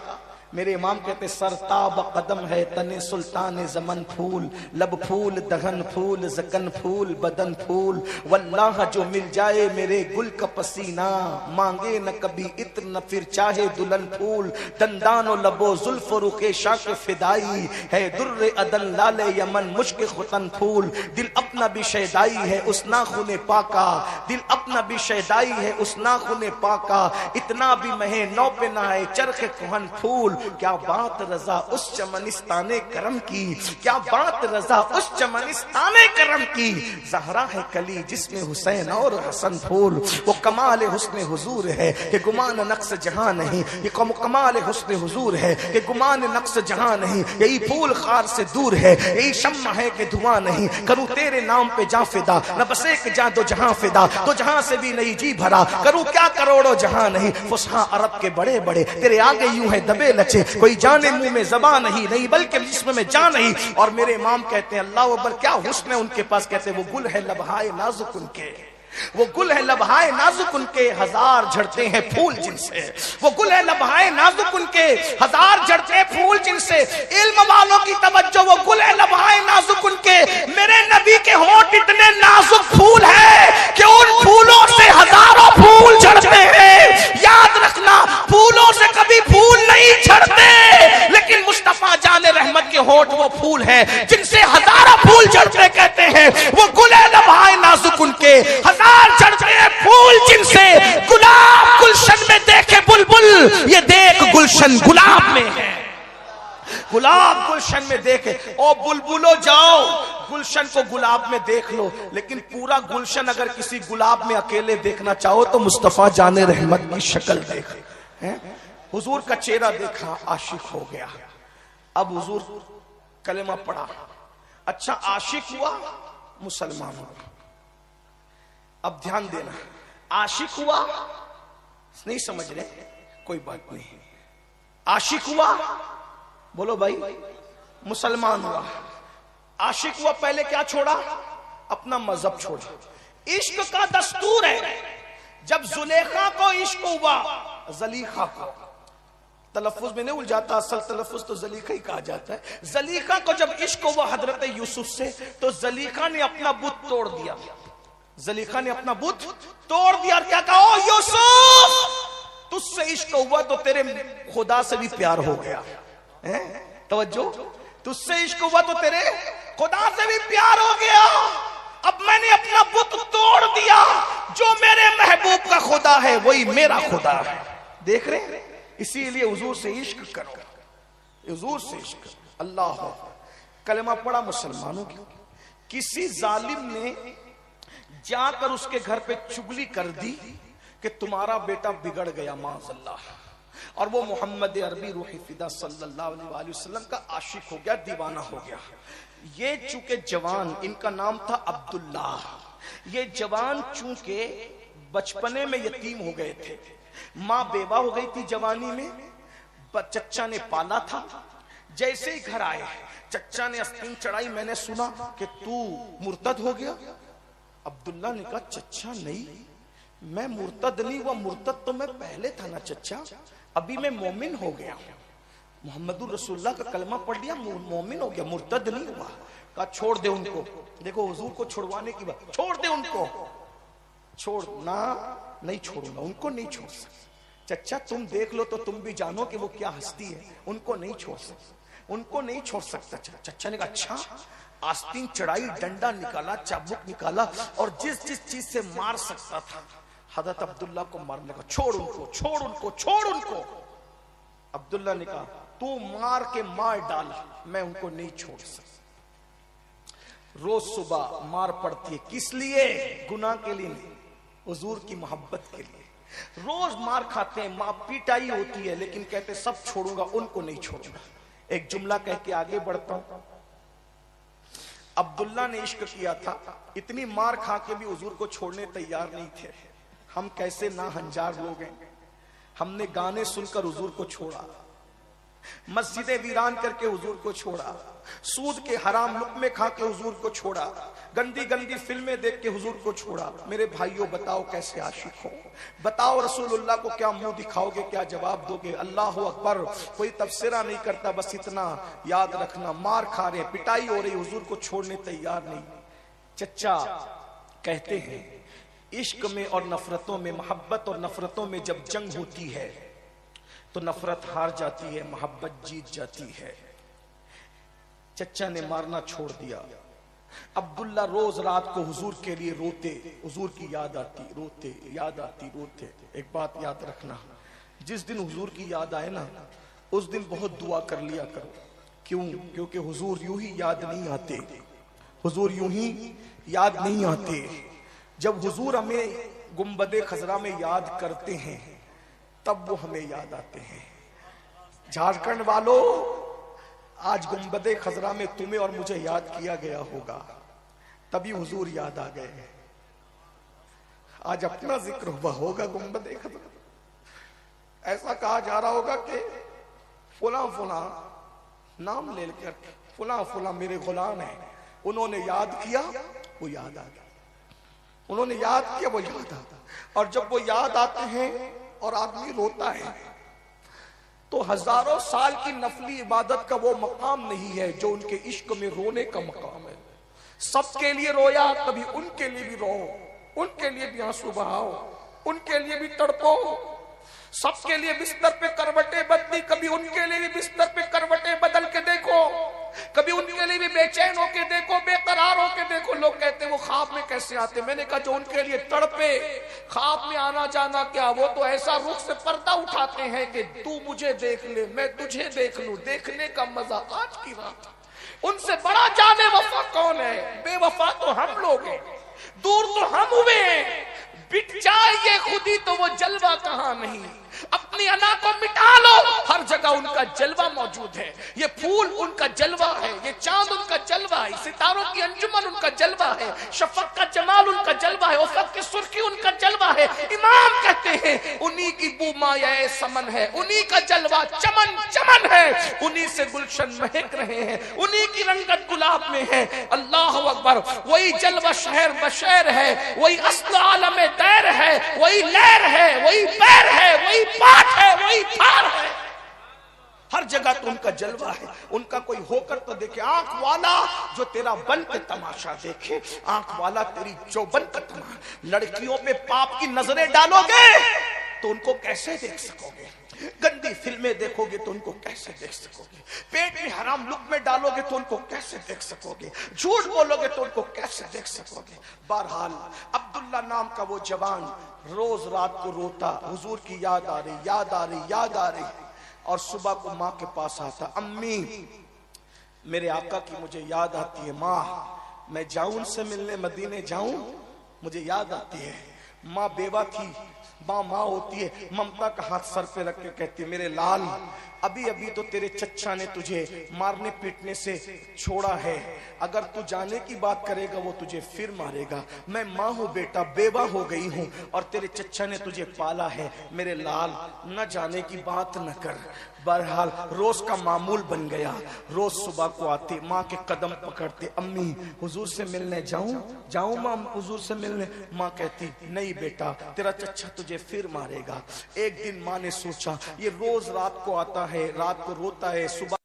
मेरे इमाम कहते, सरताब कदम है तने सुल्तान जमन फूल, लब फूल दहन फूल जकन फूल बदन फूल, वल्लाह जो मिल जाए मेरे गुल का पसीना, मांगे न कभी इत्र न फिर चाहे दुल्हन फूल, दंदानो लबो जुल्फ रुके शाक फिदाई है, दुर्रे अदन लाले यमन मुश्क खुतन फूल, दिल अपना भी शैदाई है उस नाखुने पाका, दिल अपना भी शैदाई है उस नाखुने पाका, इतना भी महे नौ पे ना है चरखे कुहन फूल। क्या बात रजा उस चमनिस्ताने करम की, क्या बात रजा उस चमनिस्ताने करम की, ज़हरा है कली जिसमें हुसैन और हसन फूल। वो कमाल हुस्न हुजूर है कि गुमान नक्श जहां नहीं, ये कमाल हुस्न हुजूर है कि गुमान नक्श जहां नहीं, यही फूल खार से दूर है, यही शम्मा है कि धुआं नहीं, करूं तेरे नाम पे जा फिदा, न बस एक जा दो जहां फिदा, तो जहां से भी नहीं जी भरा, करूं क्या करोड़ों जहां नहीं, फुसहा अरब के बड़े बड़े तेरे आगे यूं है दबे लचे, कोई जाने मुंह में ज़बान नहीं बल्कि जिस्म में जान नहीं। और मेरे इमाम कहते हैं, अल्लाह अकबर, क्या हुस्न है उनके पास। कहते हैं, वो गुल है लबहाए नाजुक उनके, वो गुल है लबहाए नाजुक उनके, हजार झड़ते हैं फूल जिनसे, वो गुल है लबहाए नाजुक उनके, हजार झड़ते हैं फूल जिनसे, इल्म वालों की तवज्जो, वो गुल है लबहाए नाजुक उनके, मेरे नबी के होंठ इतने नाजुक फूल है कि उन फूलों से हजारों फूल झड़ते हैं। याद रखना, फूलों से कभी फूल नहीं झड़ते, लेकिन मुस्तफा जाने रहमत के होंठ वो फूल है जिनसे हजारों फूल झड़ते। कहते हैं, वो गुल है लबहाए नाजुक उनके, झड़ते हैं फूल जिनसे, गुलाब गुलशन में देखे बुलबुल, ये देख गुलशन गुलाब में है। गुलाब गुलशन में देखे। ओ बुलबुलो जाओ गुलशन को गुलाब में देख लो, लेकिन पूरा गुलशन अगर किसी गुलाब में अकेले देखना चाहो तो मुस्तफा जाने रहमत की शक्ल देख। हुजूर का चेहरा देखा, आशिक हो गया। अब हुजूर कलेमा पढ़ा, अच्छा आशिक हुआ, मुसलमान हुआ। अब ध्यान देना, आशिक हुआ, नहीं समझ रहे, कोई बात नहीं। आशिक हुआ, बोलो भाई, मुसलमान हुआ। आशिक हुआ, पहले क्या छोड़ा? अपना मजहब छोड़ा। इश्क का दस्तूर है, जब जुलेखा को इश्क हुआ, जलीखा को, तलफ्फुज में नहीं उलझाता, असल तलफ्फुज तो जलीखा ही कहा जाता है। जलीखा को जब इश्क हुआ हजरत यूसुफ से, तो जलीखा ने अपना बुत तोड़ दिया। जलीखा ने अपना बुत तोड़ दिया और क्या कहा? ओ यूसुफ, तुझसे इश्क हुआ तो तेरे खुदा से भी प्यार हो गया। तवज्जो, तुझसे इश्क हुआ तो तेरे खुदा से भी प्यार हो गया। अब मैंने अपना बुत तोड़ दिया, जो मेरे महबूब का खुदा है वही मेरा खुदा है। देख रहे हैं, इसीलिए हुजूर से इश्क करो, हुजूर से इश्क। अल्लाह कलमा पड़ा मुसलमानों की। किसी जालिम ने जाकर उसके घर पे चुगली कर दी कि तुम्हारा बेटा बिगड़ गया माज़अल्लाह, और वो मोहम्मद अरबी रूह फिदा सल्लल्लाहु अलैहि वसल्लम का आशिक हो गया, दीवाना हो गया। ये चूंकि जवान, इनका नाम था अब्दुल्ला, ये जवान चूंकि बचपने में यतीम हो गए थे, माँ बेवा हो गई थी जवानी में, चच्चा ने पाला था। जैसे ही घर आए, चच्चा ने अस्तीन चढ़ाई, मैंने सुना कि तू मुर्तद हो गया। अब्दुल्ला ने कहा, चच्चा नहीं, मैं मुर्तद नहीं हुआ, मुर्तद तो मैं पहले था ना चच्चा, अभी मैं मोमिन हो गया। मोहम्मदुर रसूलुल्लाह का कलमा पढ़ लिया, मोमिन हो गया, मुर्तद नहीं हुआ। कहा छोड़ दे उनको। देखो हुजूर को छुड़वाने की बात, छोड़ दे उनको। छोड़ ना, नहीं छोड़ूंगा, उनको नहीं छोड़ सकता। चच्चा तुम देख लो तो तुम भी जानो कि वो क्या हस्ती है, उनको नहीं छोड़ सकता, उनको नहीं छोड़ सकता। चच्चा ने कहा अच्छा। आस्तीन चढ़ाई, डंडा निकाला, चाबुक निकाला, और जिस जिस चीज से मार सकता था हजरत अब्दुल्ला को मारने लगा। छोड़ उनको, छोड़ उनको, छोड़ उनको। अब्दुल्ला ने कहा तू मार के मार डाल, मैं उनको नहीं छोड़ सकता। रोज सुबह मार पड़ती है, किस लिए? गुनाह के लिए नहीं, हुजूर की मोहब्बत के लिए। रोज मार खाते हैं, मां पिटाई होती है, लेकिन कहते सब छोड़ूंगा, उनको नहीं छोड़ूंगा। एक जुमला कह के आगे बढ़ता हूं। अब्दुल्ला ने इश्क किया था, इतनी मार खा के भी हुजूर को छोड़ने तैयार नहीं थे। हम कैसे ना हंजार लोग हैं, हमने गाने सुनकर हुजूर को छोड़ा, मस्जिदें वीरान करके हुजूर को छोड़ा, सूद के हराम लुक़मे खा के हुजूर को छोड़ा, गंदी गंदी फिल्में देख के हुजूर को छोड़ा। मेरे भाइयों बताओ कैसे आशिक हो? बताओ रसूलुल्लाह को क्या मुंह दिखाओगे, क्या जवाब दोगे? अल्लाह अकबर। कोई तफसीरा नहीं करता, बस इतना याद रखना, मार खा रहे, पिटाई हो रही, हुजूर को छोड़ने तैयार नहीं। चच्चा कहते हैं इश्क में और नफरतों में, मोहब्बत और नफरतों में जब जंग होती है तो नफरत हार जाती है, मोहब्बत जीत जाती है। चच्चा ने मारना छोड़ दिया। अब्दुल्ला रोज रात को हुजूर के लिए रोते, हुजूर की याद आती, रोते, याद आती, रोते। एक बात याद रखना, जिस दिन हुजूर की याद आए ना, उस दिन बहुत दुआ कर लिया करो। क्यों? क्योंकि हुजूर यूं ही याद नहीं आते, हुजूर यूं ही याद नहीं आते। जब हुजूर हमें गुंबदे खजरा में याद करते हैं तब वो हमें याद आते हैं। झारखंड वालों, आज गुंबदे खजरा में तुम्हें और मुझे याद किया गया होगा, तभी हुजूर याद आ गए। आज अपना जिक्र हुआ होगा गुंबदे खजरा, ऐसा कहा जा रहा होगा कि फुला फुला नाम लेकर फुला फुला मेरे गुलाम है, उन्होंने याद किया, वो याद आ गया, उन्होंने याद किया, वो याद आता। और जब वो याद आते हैं और आदमी रोता है तो हजारों साल की नफली इबादत का वो मकाम नहीं है जो उनके इश्क में रोने का मकाम है। सबके लिए रोया, कभी उनके लिए भी रो, उनके लिए भी आंसू बहाओ, उनके लिए भी तड़पो, सबके लिए बिस्तर पे करवटें बदली, कभी उनके लिए भी बिस्तर पे करवटें बदल के देखो, कभी उनके लिए भी बेचैन होके देखो, बेकरार होके देखो। लोग कहते वो ख्वाब में कैसे आते? मैंने कहा जो उनके लिए तड़पे, ख्वाब में आना जाना क्या, वो तो ऐसा रुख से पर्दा उठाते हैं कि तू मुझे देख ले, मैं तुझे देख लूं, देखने का मजा आज की रात। उनसे बड़ा जाने वफा कौन है? बेवफा तो हम लोग हैं, दूर तो हम हुए हैं। बिट जाए खुद ही तो वो जलवा कहां नहीं। अपनी अना को मिटा लो, हर जगह उनका जलवा मौजूद है। ये फूल उनका जलवा है, ये चांद उनका जलवा है, सितारों की अंजुमन उनका जलवा है, शफक का जमाल उनका जलवा है, उफक की सुर्खी उनका जलवा है। इमाम कहते हैं उन्हीं की बू माया समन है, उन्हीं का जलवा चमन चमन है, उन्हीं से गुलशन महक रहे हैं, उन्हीं की रंगत गुलाब में है। अल्लाह अकबर। वही जलवा शहर बशैर है, वही अस्ल आलम दैर है, वही लहर है, वही पैर है, वही पाठ है, वही थार है। हर जगह तो उनका जलवा है। उनका कोई होकर तो देखे, आंख वाला जो तेरा बन के तमाशा देखे, आंख वाला तेरी जो बन का तमाशा। लड़कियों पे पाप की नजरें डालोगे तो उनको कैसे देख सकोगे? गंदी फिल्में देखोगे तो उनको कैसे देख सकोगे? पेट में हराम लुक़्मे डालोगे तो उनको कैसे देख सकोगे? झूठ बोलोगे तो उनको कैसे देख सकोगे? बहरहाल अब्दुल्ला नाम का वो जवान रोज रात को रोता, हुजूर की याद आ रही, याद आ रही, याद आ रही। और सुबह को माँ के पास आता, अम्मी मेरे आका की मुझे याद आती है, माँ मैं जाऊं उनसे मिलने, मदीने जाऊं, मुझे याद आती है। माँ बेवा थी, माँ होती है, ममता का हाथ सर पे रख के कहती है, मेरे लाल अभी अभी तो तेरे चच्चा ने तुझे मारने पीटने से छोड़ा है, अगर तू जाने की बात करेगा वो तुझे फिर मारेगा। मैं माँ हूँ बेटा, बेवा हो गई हूँ और तेरे चच्चा ने तुझे पाला है, मेरे लाल न जाने की बात न कर। बहरहाल रोज का मामूल बन गया। रोज सुबह को आते, माँ के कदम पकड़ते, अम्मी हुजूर से मिलने जाऊं माँ हुजूर से मिलने। माँ कहती नहीं बेटा, तेरा चच्चा तुझे फिर मारेगा। एक दिन माँ ने सोचा ये रोज रात को आता है, रात को रोता है, सुबह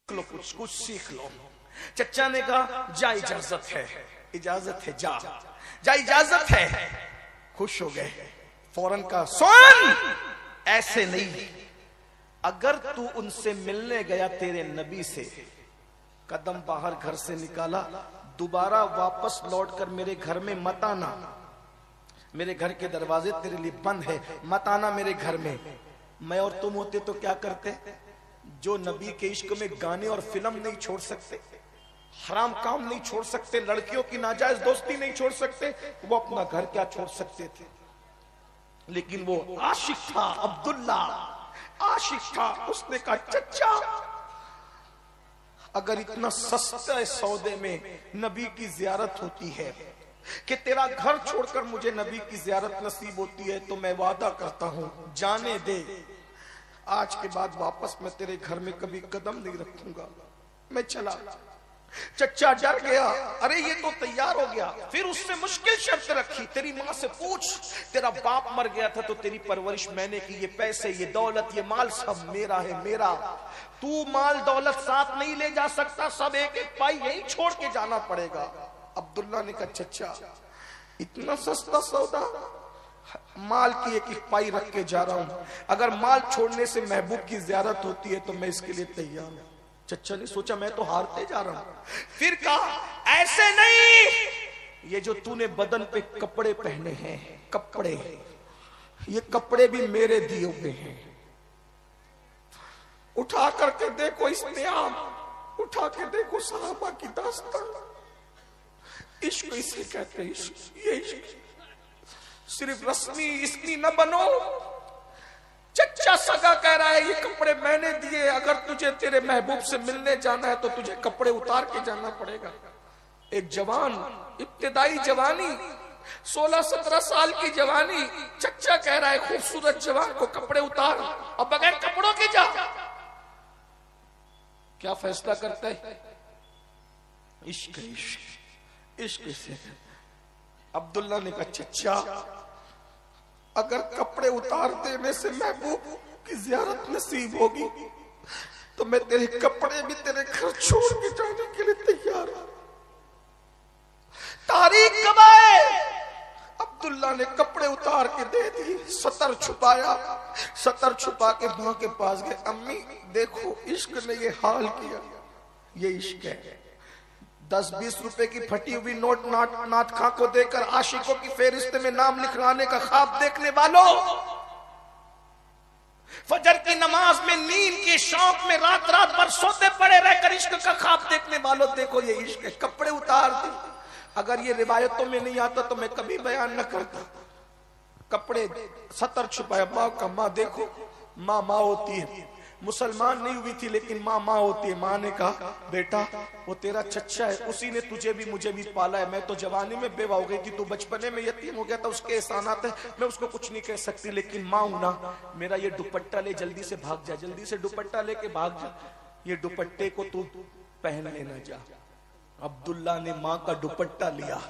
कुछ सीख लो। चच्चा ने कहा जा इजाजत है, इजाजत है, जा इजाजत है। खुश हो गए। फौरन का सुन, ऐसे नहीं, अगर तू उनसे मिलने गया तेरे नबी से, कदम बाहर घर से निकाला, दोबारा वापस लौटकर मेरे घर में मत आना, मेरे घर के दरवाजे तेरे लिए बंद है, मत आना मेरे घर में। मैं और तुम होते तो क्या करते? जो नबी के इश्क में गाने और फिल्म नहीं छोड़ सकते, हराम काम नहीं छोड़ सकते, लड़कियों की नाजायज दोस्ती नहीं छोड़ सकते, वो अपना घर क्या छोड़ सकते थे? लेकिन वो आशिक था, अब्दुल्ला आशिक था। उसने कहा चच्चा अगर इतना सस्ते सौदे में नबी की जियारत होती है कि तेरा घर छोड़कर मुझे नबी की जियारत नसीब होती है, तो मैं वादा करता हूं जाने दे, आज के बाद वापस मैं तेरे घर में कभी कदम नहीं रखूंगा, मैं चला। चच्चा डर गया, अरे ये तो तैयार हो गया। फिर उससे मुश्किल शर्त रखी, तेरी माँ से पूछ, तेरा बाप मर गया था तो तेरी परवरिश मैंने की, ये पैसे, ये दौलत, ये माल सब मेरा है, मेरा। तू माल दौलत साथ नहीं ले जा सकता, सब एक एक पाई यही छोड़ के जाना पड़ेगा। अब्दुल्ला ने कहा चच्चा इतना सस्ता सौदा, माल की एक एक पाई रख के जा रहा हूं, अगर माल छोड़ने से महबूब की जियारत होती है तो मैं इसके लिए तैयार हूं। चच्चा ने सोचा मैं तो हारते जा रहा हूं। फिर कहा ऐसे नहीं, ये जो तूने बदन पे कपड़े पहने हैं, कपड़े, ये कपड़े भी मेरे दिए हुए हैं, उठा करके देखो इस नियाम, उठा के देखो सहाबा की दास्तान। इश्क इसे कहते हैं, इश्क, ये इश्क। सिर्फ रस्मी इसकी न बनो। चच्चा सगा कह रहा है ये कपड़े मैंने दिए, अगर तुझे तेरे महबूब से मिलने जाना है तो तुझे कपड़े उतार के जाना पड़ेगा। एक जवान, इब्तिदाई जवानी, 16-17 साल की जवानी, चच्चा कह रहा है खूबसूरत जवान को कपड़े उतार और बगैर कपड़ों के जा। क्या फैसला करता है? इश्क, इश्क, इश्क से। अब्दुल्ला ने कहा चच्चा, अगर कपड़े उतार देने से महबूब की जियारत नसीब होगी तो मैं तेरे कपड़े भी तेरे घर छोड़ के जाने के लिए तैयार हूं। तारीख कब आए? अब्दुल्ला ने कपड़े उतार के दे दिए, सतर छुपाया, सतर छुपा के मां के पास गए। अम्मी देखो इश्क ने ये हाल किया, ये इश्क है। 10-20 रुपए की फटी हुई नोट नाथ खां को देकर आशिकों की फेरिस्त में नाम लिखवाने का ख्वाब देखने वालों, फजर की नमाज में नींद के शौक में रात रात भर सोते पड़े रहकर इश्क का ख्वाब देखने वालों, देखो ये इश्क है। कपड़े उतार दी। अगर ये रिवायतों में नहीं आता तो मैं कभी बयान न करता। कपड़े सतर छुपाया, माँ का, माँ देखो, माँ माँ होती है, मुसलमान नहीं हुई थी लेकिन माँ माँ होती है। माँ ने कहा बेटा वो तेरा चच्चा है, उसी ने तुझे भी मुझे भी पाला है। मैं तो जवानी में बेवा हो गई थी, तू बचपने में यतीम हो गया था, उसके एहसानात है, मैं उसको कुछ नहीं कह सकती, लेकिन माँ हूं ना। मेरा ये दुपट्टा ले, जल्दी से भाग जा, जल्दी से दुपट्टा लेके भाग जा, ये दुपट्टे को तू पहन लेना जा। अब्दुल्ला ने माँ का दुपट्टा लिया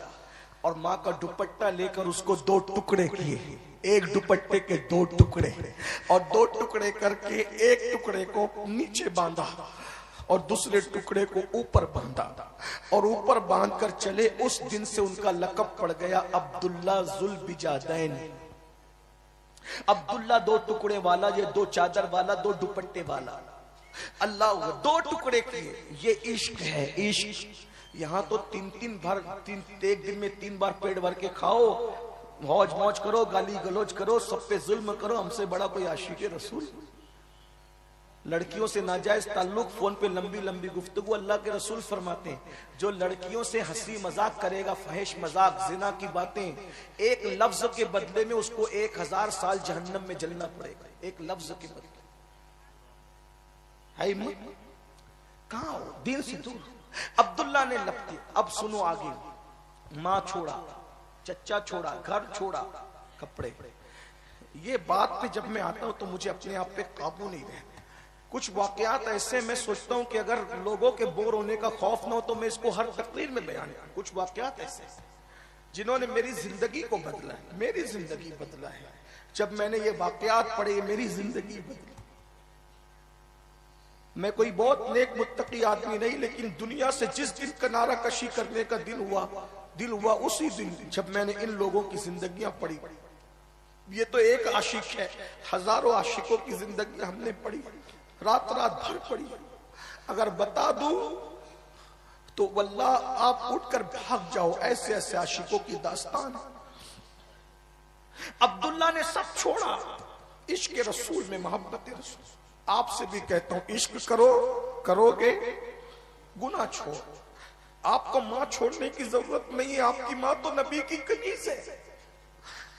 और माँ का दुपट्टा लेकर उसको 2 टुकड़े किए। एक दुपट्टे के 2 टुकड़े और 2 टुकड़े करके एक टुकड़े को नीचे बांधा और दूसरे टुकड़े को ऊपर बांधा और ऊपर बांधकर चले। उस दिन से उनका लक़ब पड़ गया अब्दुल्ला जुल बिजादैन। अब्दुल्ला 2 टुकड़े वाला, ये 2 चादर वाला, 2 दुपट्टे वाला। अल्लाह 2 टुकड़े किए, ये इश्क है, इश्क। यहाँ तो 3 बार, एक दिन में 3 बार पेट भर के खाओ, मौज मौज करो, गाली गलौज करो, सब पे जुल्म करो, हमसे बड़ा कोई आशिक रसूल। लड़कियों से नाजायज ताल्लुक, फोन पे लंबी लंबी गुफ्तगू। अल्लाह के रसूल फरमाते हैं जो लड़कियों से हंसी मजाक करेगा, फहिश मजाक, जिना की बातें, एक लफ्ज के बदले में उसको 1000 साल जहन्नम में जलना पड़ेगा। एक लफ्ज के बदले है कहां हो, दिल से दूर। अब्दुल्ला ने लपटी। अब सुनो आगे, माँ छोड़ा, चच्चा छोड़ा, घर छोड़ा, कपड़े। ये बात पे जब मैं आता हूं तो मुझे अपने आप पे काबू नहीं रहता। कुछ वाकयात ऐसे मैं सोचता हूं कि अगर लोगों के बोर होने का खौफ ना हो तो मैं इसको हर तकरीर में बयान करूं। कुछ वाकयात ऐसे जिन्होंने मेरी जिंदगी को बदला है, मेरी जिंदगी बदला है। जब मैंने ये वाकयात पढ़े मेरी जिंदगी बदली। मैं कोई बहुत नेक मुत्तकी आदमी नहीं, लेकिन दुनिया से जिस दिन किनारा कशी करने का दिल हुआ उसी दिन जब मैंने इन लोगों की जिंदगियां पढ़ी। ये तो एक आशिक है, हजारों आशिकों की जिंदगी हमने पढ़ी, रात रात भर पढ़ी। अगर बता दूं तो वल्लाह आप उठकर भाग जाओ, ऐसे ऐसे आशिकों की दास्तान। अब्दुल्ला ने सब छोड़ा, इश्क रसूल में मोहब्बत रसूल। आपसे भी कहता हूं इश्क करो, करोगे गुनाह छोड़। आपको मां छोड़ने की जरूरत नहीं है, आपकी मां तो नबी की कनीज है।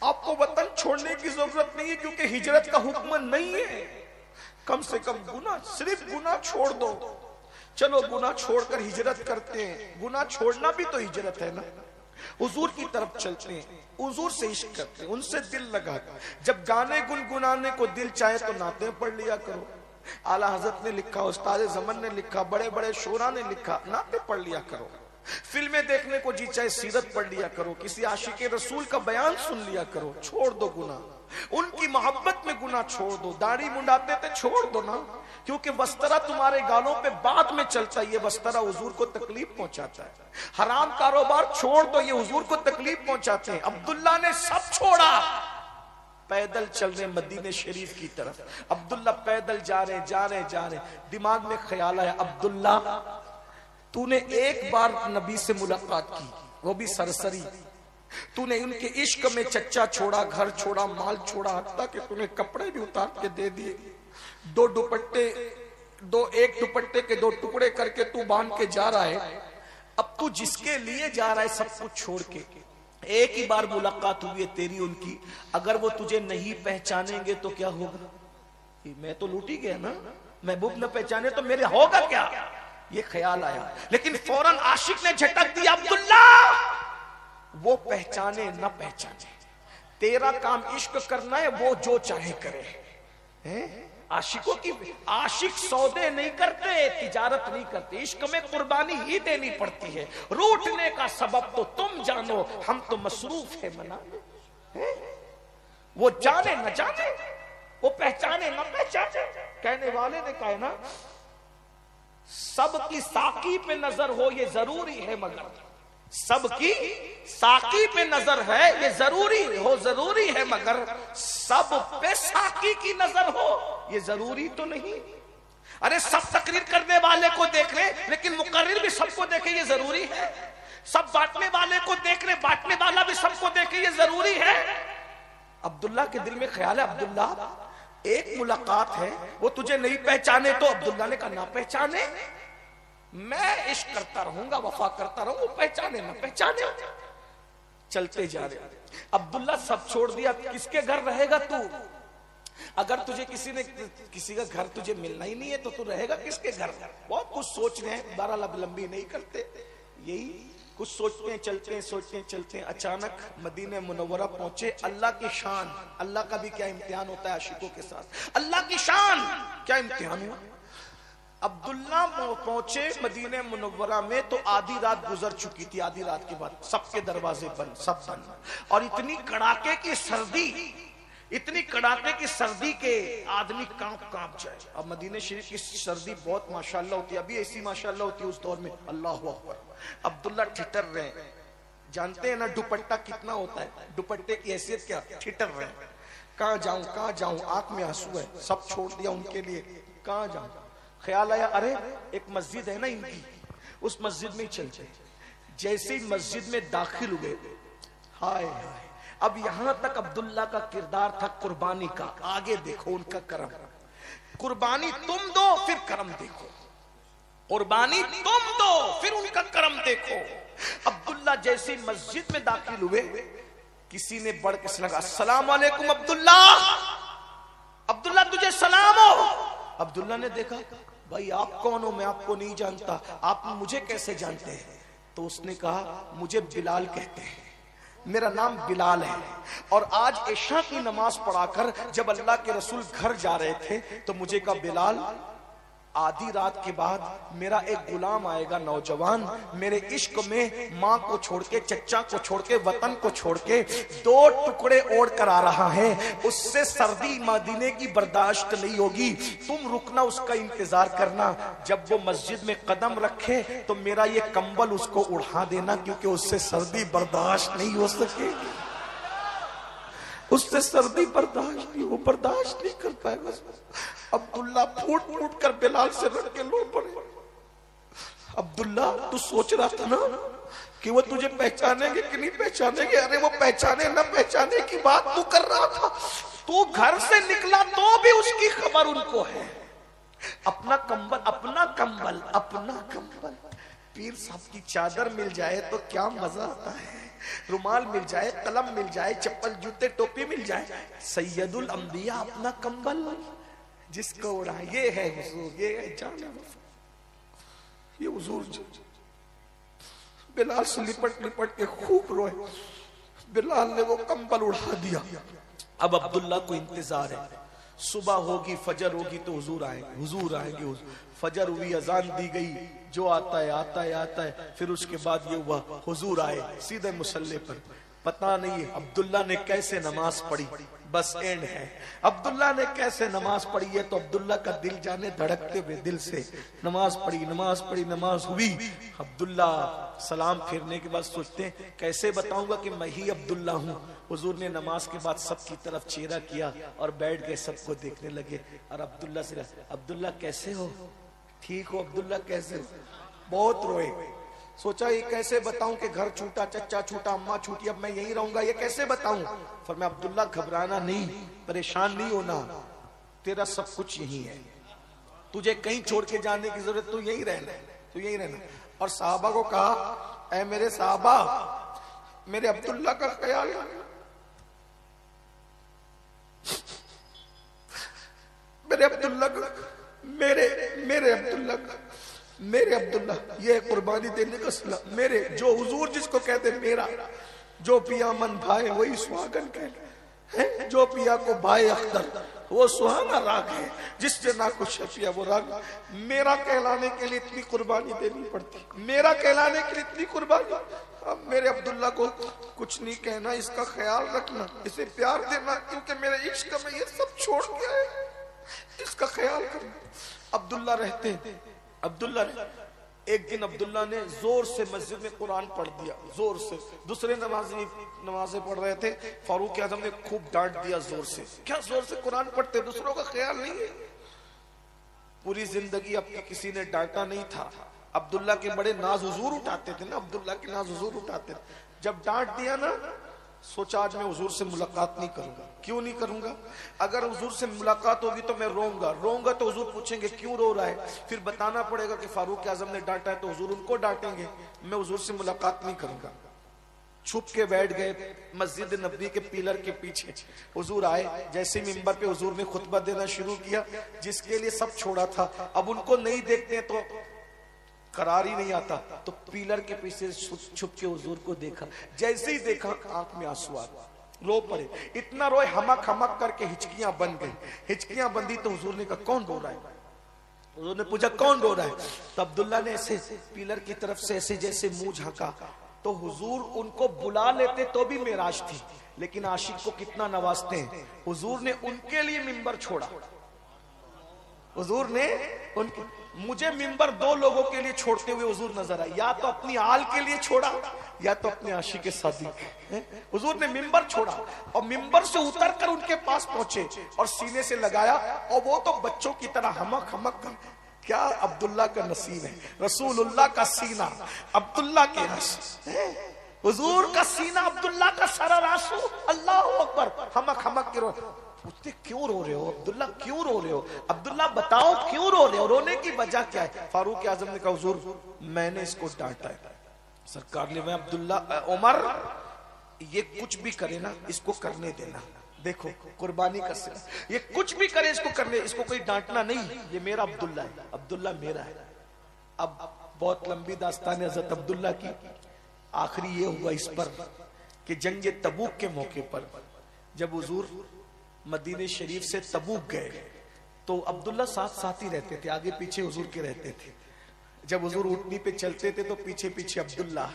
आपको वतन छोड़ने की जरूरत नहीं है क्योंकि हिजरत का हुक्म नहीं है। कम से कम गुनाह, सिर्फ गुनाह छोड़ दो। चलो गुनाह छोड़कर हिजरत करते हैं, गुनाह छोड़ना भी तो हिजरत है ना। हुजूर की तरफ चलते हैं, हुजूर से इश्क करते हैं, उनसे दिल लगाकर। जब गाने गुनगुनाने को दिल चाहे तो नाते पढ़ लिया करो। आला हजरत ने लिखा, उस्ताद ज़मन ने लिखा, बड़े बड़े शोरा ने लिखा, नाते पढ़ लिया करो। फिल्में देखने को जी चाहे सीरत पढ़ लिया करो, किसी आशिक रसूल का बयान सुन लिया करो। छोड़ दो गुनाह, उनकी मोहब्बत में गुनाह छोड़ दो। दाढ़ी मुंडाते थे, छोड़ दो ना, क्योंकि वस्तरा तुम्हारे गालों पे बाद में चलता है, ये वस्तरा हुजूर को तकलीफ पहुंचाता है। हराम कारोबार छोड़ दो, ये हुजूर को तकलीफ पहुंचाते हैं। अब्दुल्ला ने सब छोड़ा, पैदल चल रहे मदीने शरीफ की तरफ। अब्दुल्ला पैदल जा रहे। दिमाग में ख्याल आया, अब्दुल्ला तूने एक बार नबी से मुलाकात की, वो भी सरसरी। तूने उनके इश्क में चच्चा छोड़ा, घर छोड़ा, माल छोड़ा, हत्ता कि तूने कपड़े भी उतार के दे दिए। एक दुपट्टे के 2 टुकड़े करके तू बांध के जा रहा है। अब तू जिसके लिए जा रहा है सब कुछ छोड़ के, एक ही बार मुलाकात हुई है तेरी उनकी, अगर वो तुझे नहीं पहचानेंगे तो क्या होगा? मैं तो लूटी गया ना, महबूब न पहचाने तो मेरे होगा क्या? ये ख्याल आया, लेकिन फौरन आशिक ने झटक दिया, अब्दुल्ला वो पहचाने न पहचाने, तेरा काम इश्क करना है, वो जो चाहे करे। हैं? आशिकों की, आशिक सौदे नहीं करते, तिजारत नहीं करते, इश्क में कुर्बानी ही देनी पड़ती है। रूठने का सबब तो तुम जानो, हम तो मसरूफ है मनाने। वो जाने न जाने, वो पहचाने न पहचाने। कहने वाले ने कहा ना, सबकी साकी पे नजर हो ये जरूरी है, मगर सबकी साकी पे नजर है ये जरूरी है, मगर सब पे साकी की नजर हो ये जरूरी तो नहीं। अरे सब तकरीर करने वाले को देख ले, लेकिन मुकर्रिर भी सबको देखे ये जरूरी है। सब बांटने वाले को देख ले, बांटने वाला भी सबको देखे ये जरूरी है। अब्दुल्ला के दिल में ख्याल है, अब्दुल्ला एक मुलाकात है, वो तुझे नहीं पहचाने तो, अब्दुल्ला ने कहा ना पहचाने, मैं इश्क करता रहूंगा, वफा करता रहूं, वो पहचाने ना पहचाने। चलते जा रहे। अब्दुल्ला सब छोड़ दिया, किसके घर रहेगा तू? अगर तुझे किसी का घर तुझे मिलना ही नहीं है तो तू रहेगा किसके घर? बहुत कुछ सोच रहे हैं, बारह लंबी नहीं करते, यही कुछ सोचते हैं, चलते हैं, सोचते हैं, चलते हैं। अचानक मदीने मुनव्वरा पहुंचे। अल्लाह की शान, अल्लाह का भी क्या इम्तिहान होता है आशिकों के साथ, अल्लाह की शान क्या इम्तिहान हुआ। अब्दुल्ला पहुंचे मदीने मुनव्वरा में तो आधी रात गुजर चुकी थी। आधी रात के बाद सबके दरवाजे बंद, सब बंद, और इतनी कड़ाके की सर्दी, इतनी कड़ाके की सर्दी के आदमी कांप जाए। अब मदीने शरीफ की सर्दी बहुत माशाल्लाह होती है, अभी ऐसी माशाल्लाह होती है उस दौर में, अल्लाह अकबर। अब्दुल्ला ठिठर रहे, जानते हैं ना दुपट्टा कितना होता है, दुपट्टे की हैसियत क्या, ठिठर रहे। कहाँ जाऊं, आंख में आंसू है, सब छोड़ दिया उनके लिए, कहाँ जाऊं। ख्याल आया, अरे एक मस्जिद है ना इनकी, उस मस्जिद में ही चलते। जैसे ही मस्जिद में दाखिल हुए, हाय हाय, अब यहां तक अब्दुल्ला का किरदार था कुर्बानी का। आगे देखो उनका करम, कुर्बानी तुम दो फिर करम देखो, कुर्बानी तुम दो फिर उनका करम देखो। अब्दुल्ला जैसे मस्जिद में दाखिल हुए, किसी ने बढ़ के लगा, अस्सलाम वालेकुम अब्दुल्ला, अब्दुल्ला तुझे सलाम हो। अब्दुल्ला ने देखा, भाई आप कौन हो, मैं आपको नहीं जानता, आप मुझे कैसे जानते हैं? तो उसने कहा, मुझे बिलाल कहते हैं, मेरा नाम बिलाल है। और आज इशा की नमाज पढ़ाकर जब अल्लाह के रसूल घर जा रहे थे तो मुझे कहा, बिलाल आधी रात के बाद मेरा एक गुलाम आएगा, नौजवान, मेरे इश्क में माँ को छोड़ के, चच्चा को छोड़ के, वतन को छोड़ के 2 टुकड़े ओढ़ कर आ रहा है, उससे सर्दी मदीने की बर्दाश्त नहीं होगी, तुम रुकना, उसका इंतजार करना। जब वो मस्जिद में कदम रखे तो मेरा ये कंबल उसको उड़ा देना, क्योंकि उससे सर्दी बर्दाश्त नहीं हो सकेगी, उससे सर्दी बर्दाश्त नहीं, वो बर्दाश्त नहीं कर पाएगा। अब्दुल्ला फूट कर बिलाल से रख के लो पड़े। अब्दुल्ला तू सोच रहा था ना कि वो तुझे पहचानेंगे कि नहीं पहचानेंगे, अरे वो पहचाने न पहचाने की बात तू कर रहा था। तू घर से निकला तो भी उसकी खबर उनको है। अपना कंबल, पीर साहब की चादर मिल जाए तो क्या मजा आता है, रुमाल मिल जाए, कलम मिल जाए, चप्पल जूते टोपी मिल जाए, सैयदुल अंबिया अपना कंबल जिसको उड़ा, ये है हुजूर, ये है जान, ये हुजूर। बिलाल से लिपट के खूब रोए, बिलाल ने वो कंबल उड़ा दिया। अब अब्दुल्ला को इंतजार है, सुबह होगी, फजर होगी तो हुजूर आएंगे। फजर हुई, अजान दी गई, जो आता है। फिर उसके बाद ये हुआ, हुजूर आए सीधे मुसल्ले पर। पता नहीं अब्दुल्ला ने कैसे नमाज पढ़ी, बस एंड है, अब्दुल्ला ने कैसे नमाज पढ़ी है तो अब्दुल्ला का दिल जाने, धड़कते हुए दिल से नमाज पढ़ी, नमाज हुई। अब्दुल्ला सलाम फेरने के बाद सोचते हैं, कैसे बताऊंगा कि मैं ही अब्दुल्ला हूँ। हुजूर ने नमाज के बाद सबकी तरफ चेहरा किया और बैठ गए, सबको देखने लगे। और अब्दुल्ला से, अब्दुल्ला कैसे हो, ठीक हो अब्दुल्ला, कैसे हो? बहुत रोए, सोचा ये कैसे बताऊं कि घर छूटा, चच्चा छूटा, अम्मा छूटी, अब मैं यहीं रहूंगा, ये कैसे बताऊं। फरमाया, अब्दुल्ला घबराना नहीं, परेशान नहीं होना, तेरा सब कुछ यही है, तुझे कहीं छोड़ के जाने की जरूरत, तू यहीं रहना। और साहबा को कहा, ऐ मेरे साहबा, मेरे अब्दुल्ला का ख्याल रखना, मेरे अब्दुल्ला का, मेरे अब्दुल्ला का मेरे अब्दुल्ला, ये कुर्बानी देने का सिला। मेरे जो हुजूर जिसको कहते मेरा, जो पिया मन भाई वही सुहागन कहते हैं, जो पिया को भाई अख्तर वो सुहाना राग है, जिससे ना कुछ पिया वो राग। मेरा कहलाने के लिए इतनी कुर्बानी देनी पड़ती, मेरा कहलाने के लिए इतनी कुर्बानी। अब मेरे अब्दुल्ला को कुछ नहीं कहना, इसका ख्याल रखना, इसे प्यार देना, क्योंकि मेरे इश्क में ये सब छोड़ के आए, इसका ख्याल करना। अब्दुल्ला रहते, अब्दुल्ला एक दिन अब्दुल्ला ने जोर से मस्जिद में कुरान पढ़ दिया, जोर से। दूसरे नमाजें पढ़ रहे थे, फारूक आजम ने खूब डांट दिया जोर से। क्या जोर से कुरान पढ़ते, दूसरों का ख्याल नहीं है। पूरी जिंदगी अपनी किसी ने डांटा नहीं था। अब्दुल्ला के बड़े नाज हुजूर उठाते थे ना, अब्दुल्ला के नाज हुजूर उठाते थे। जब डांट दिया ना, सोचा आज मैं हुजूर से मुलाकात नहीं करूंगा। क्यों नहीं करूंगा? अगर हुजूर से मुलाकात होगी तो मैं रोऊंगा, रोऊंगा तो हुजूर पूछेंगे क्यों रो रहा है, फिर बताना पड़ेगा कि फारूक आजम ने डांटा है, तो हुजूर उनको डांटेंगे। मैं हुजूर से मुलाकात नहीं करूंगा। छुप के बैठ गए मस्जिद नबी के पिलर के पीछे। हुजूर आए, जैसे मिंबर पे हुजूर ने खुतबा देना शुरू किया, जिसके लिए सब छोड़ा था, अब उनको नहीं देखते तो करार ही नहीं आता, तो पिलर के पीछे छुप के हुजूर को देखा। जैसे ही देखा आंख में आंसू आ गए, रो पड़े। इतना रोए, हमक हमक करके हिचकियां बन गई। हिचकियां बंदी तो हुजूर ने कहा कौन रो रहा है? हुजूर ने पूछा कौन रो रहा है? तो अब्दुल्ला ने ऐसे पिलर की तरफ से ऐसे जैसे मुंह झांका, तो हुजूर उनको बुला लेते तो भी मेराज थी, लेकिन आशिक को कितना नवाजते हैं। हुजूर ने उनके लिए मिंबर छोड़ा। हुजूर ने उनके, मुझे मिंबर दो लोगों के लिए छोड़ते हुए हुजूर नजर आए, या तो अपनी आल के लिए छोड़ा या तो अपने आशिक के साथी। हुजूर ने मिंबर छोड़ा और मिंबर से उतर कर उनके पास पहुंचे और सीने से लगाया, और वो तो बच्चों की तरह हमक हमक कर। क्या अब्दुल्ला का नसीब है, रसूलुल्लाह का सीना अब्दुल्ला के रस, हुजूर का सीना अब्दुल्ला का सरर आंसू। अल्लाह अकबर, हमक हमक के रो। पूछते क्यों रो रहे हो अब्दुल्ला, क्यों रो रहे हो? अब्दुल्ला बताओ क्यों रो रहे हो, रोने की वजह क्या है? फारूक आजम ने कहा हुजूर मैंने इसको डांटा है। सरकार ने, मैं अब्दुल्ला उमर ये कुछ भी करे ना इसको करने देना। देखो कुर्बानी का सिला, ये कुछ भी करे इसको करने, इसको कोई डांटना नहीं, ये मेरा अब्दुल्ला है, अब्दुल्ला मेरा है। अब बहुत लंबी दास्तान है हज़रत अब्दुल्ला की। आखिरी ये हुआ इस पर कि जंग तबूक के मौके पर जब हुजूर मदीने शरीफ से तबूक गए तो अब्दुल्ला साथ साथ ही रहते थे, आगे पीछे हुजूर के रहते थे। जब हुजूर ऊँटनी पे चलते थे तो पीछे पीछे अब्दुल्ला,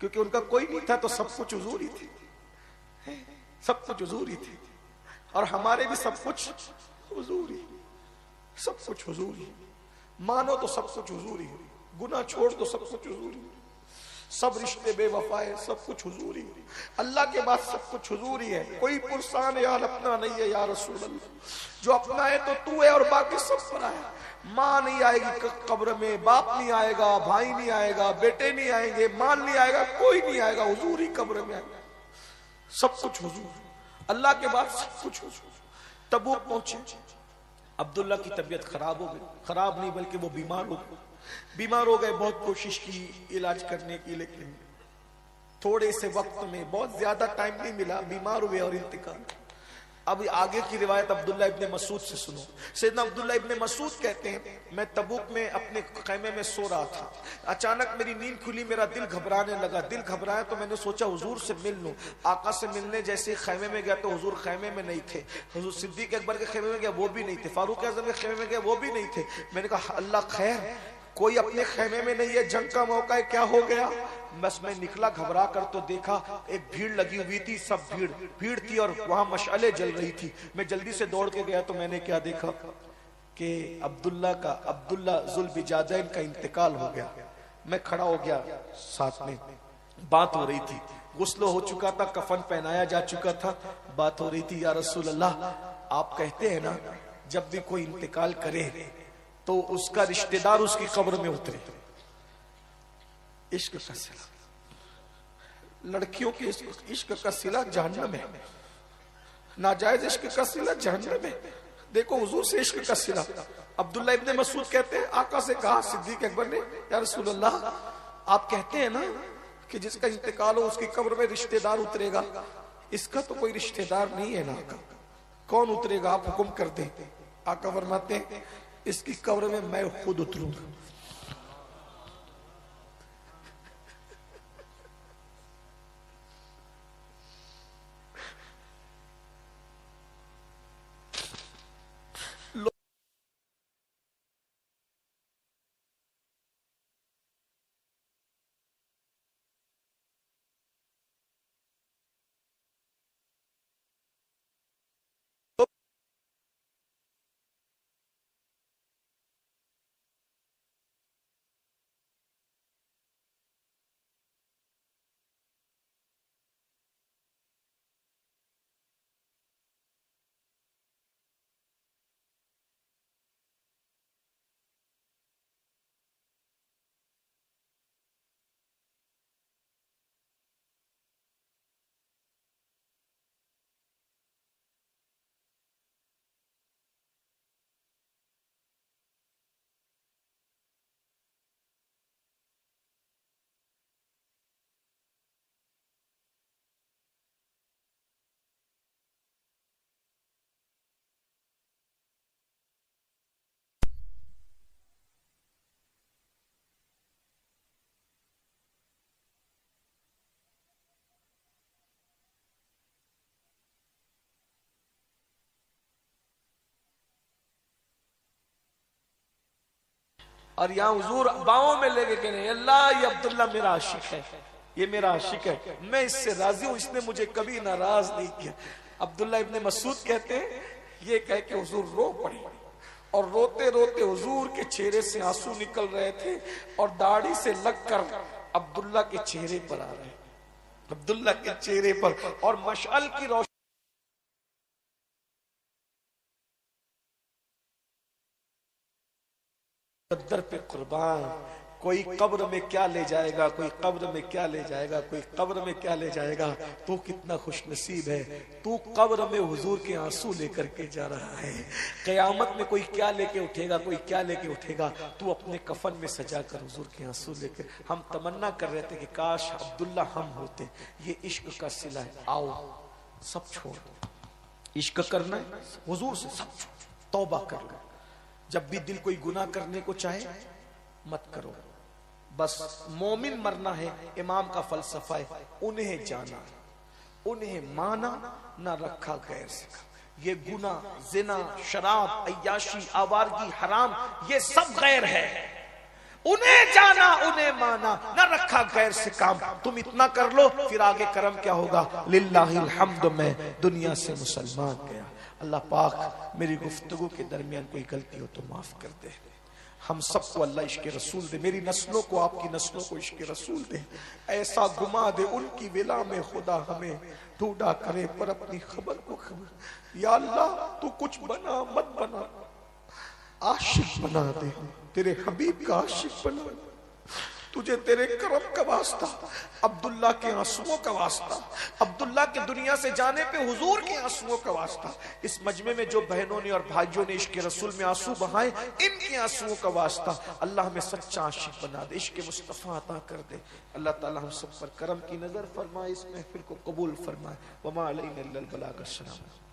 क्योंकि उनका कोई नहीं था तो सब कुछ हुजूर ही थी, सब कुछ हुजूर ही थी। और हमारे भी सब कुछ हुजूर ही, सब कुछ हुजूर ही। मानो तो सब कुछ हुजूर ही, गुनाह छोड़ तो सब कुछ हुजूर ही, सब रिश्ते बेवफाए, सब कुछ हुजूर ही। अल्लाह के बाद सब कुछ हुजूर ही है। कोई पुरसान यार अपना नहीं है या रसूल अल्लाह, जो अपना है तो तू है और बाकी सब पराया है। माँ नहीं आएगी कब्र में, बाप नहीं आएगा, भाई नहीं आएगा, बेटे नहीं आएंगे, माल नहीं आएगा, कोई नहीं आएगा, हुजूर ही कब्र में आएगा। सब कुछ हुजूर, अल्लाह के बाद सब कुछ हुजूर। तबूक पहुंचे, अब्दुल्ला की तबीयत खराब हो गई, खराब नहीं बल्कि वो बीमार हो गए। बीमार हो गए, बहुत कोशिश की इलाज करने की, लेकिन थोड़े से वक्त में, बहुत ज्यादा टाइम नहीं मिला, बीमार हुए और इंतकाल। अब आगे की रिवायत अब्दुल्ला इब्ने मसूद से सुनो। सैयदना अब्दुल्ला इब्ने मसूद कहते हैं, मैं तबूक में अपने खैमे में सो रहा था, अचानक मेरी नींद खुली, मेरा दिल घबराने लगा। दिल घबराया तो मैंने सोचा हुजूर से मिल लूं। आका से मिलने जैसे खैमे में गया तो हुजूर खैमे में नहीं थे। हुजूर सिद्दीक अकबर के खैमे में गया, वो भी नहीं थे। फारूक आजम के खैमे में गया, वो भी नहीं थे। मैंने कहा अल्लाह खैर, कोई अपने खैमे में नहीं है, जंग का मौका है, क्या हो गया? बस मैं निकला घबरा कर तो देखा एक भीड़ लगी हुई थी, सब भीड़ थी और वहां मशाले जल रही थी। मैं जल्दी से दौड़ के गया तो मैंने क्या देखा कि अब्दुल्ला जुल्बिजादैन का इंतकाल हो गया। मैं खड़ा हो गया, साथ में बात हो रही थी, गुस्ल हो चुका था, कफन पहनाया जा चुका था, बात हो रही थी, या रसूल अल्लाह आप कहते हैं ना जब भी कोई इंतकाल करे तो उसका रिश्तेदार उसकी कब्र में उतरे। इश्क का सिला, लड़कियों के इश्क का सिला जहन्नम है, नाजायज इश्क का सिला जहन्नम है। देखो हुजूर से इश्क का सिला। अब्दुल्ला इब्ने मसूद कहते हैं, आका से कहा सिद्दीक अकबर ने, या रसूल अल्लाह आप कहते हैं ना कि जिसका इंतकाल हो उसकी कब्र में रिश्तेदार उतरेगा, इसका तो कोई रिश्तेदार नहीं है ना आका, कौन उतरेगा? आप हुक्म कर दें। आका फरमाते हैं इसकी कब्र में मैं खुद उतरूंगा। और यहाँ हुजूर बाहों में लेके कह रहे अल्लाह ये अब्दुल्ला मेरा आशिक है, ये मेरा आशिक है, मैं इससे राजी हूं, इसने मुझे कभी नाराज नहीं किया। अब्दुल्ला इब्ने मसूद कहते हैं ये कह के हुजूर रो पड़े और रोते रोते हुजूर के चेहरे से आंसू निकल रहे थे और दाढ़ी से लगकर अब्दुल्ला के चेहरे पर आ रहे, अब्दुल्ला के चेहरे पर, और मशअल की रोशनी दर पे कुर्बान। कोई कब्र में क्या ले जाएगा, कोई कब्र में क्या ले जाएगा, कोई कब्र में क्या ले जाएगा। तू कितना खुश नसीब है, तू कब्र में हुजूर के आंसू लेकर के जा रहा है। कयामत में कोई क्या लेके उठेगा, कोई क्या लेके उठेगा, तू अपने कफन में सजा कर हुजूर के आंसू लेकर। हम तमन्ना कर रहे थे कि काश अब्दुल्ला हम होते। ये इश्क का सिला है, आओ सब छोड़ दो, इश्क करना है हुजूर से, सब छोड़, तौबा कर लो। जब भी दिल कोई गुनाह करने को चाहे मत करो, बस मोमिन मरना है। इमाम का फलसफा है उन्हें जाना, उन्हें माना, ना रखा गैर से। ये गुनाह, जिना, शराब, अय्याशी, आवारगी, हराम, ये सब गैर है। उन्हें जाना, उन्हें माना, ना रखा गैर से काम। तुम इतना कर लो, फिर आगे कर्म क्या होगा। लिल्लाहिल हम्द, मैं दुनिया से मुसलमान गया। अल्लाह पाक मेरी गुफ्तगू के दरमियान कोई गलती हो तो माफ कर दे। हम सबको अल्लाह इश्क़ रसूल दे, मेरी नस्लों को, आपकी नस्लों को इश्क़ रसूल दे। ऐसा गुमा दे उनकी विला में खुदा हमें ढूंढा करे पर अपनी खबर को खबर। या अल्लाह तू कुछ बना मत बना, आशिक बना दे, तेरे हबीब का आशिक बना दे। तुझे तेरे करम का वास्ता, अब्दुल्ला के आंसुओं का वास्ता, अब्दुल्ला के दुनिया से जाने पे हुजूर के आंसुओं का वास्ता। इस मजमे में जो बहनों ने और भाइयों ने इश्क रसूल में आंसू बहाए, इनके आंसुओं का वास्ता। अल्लाह हमें सच्चा आशिक बना दे, इश्क मुस्तफा अता कर दे। अल्लाह ताला हम सब पर करम की नजर फरमाए, इस महफिल को कबूल फरमाए। वमा अलैना इल्लल बलाग। अस्सलाम।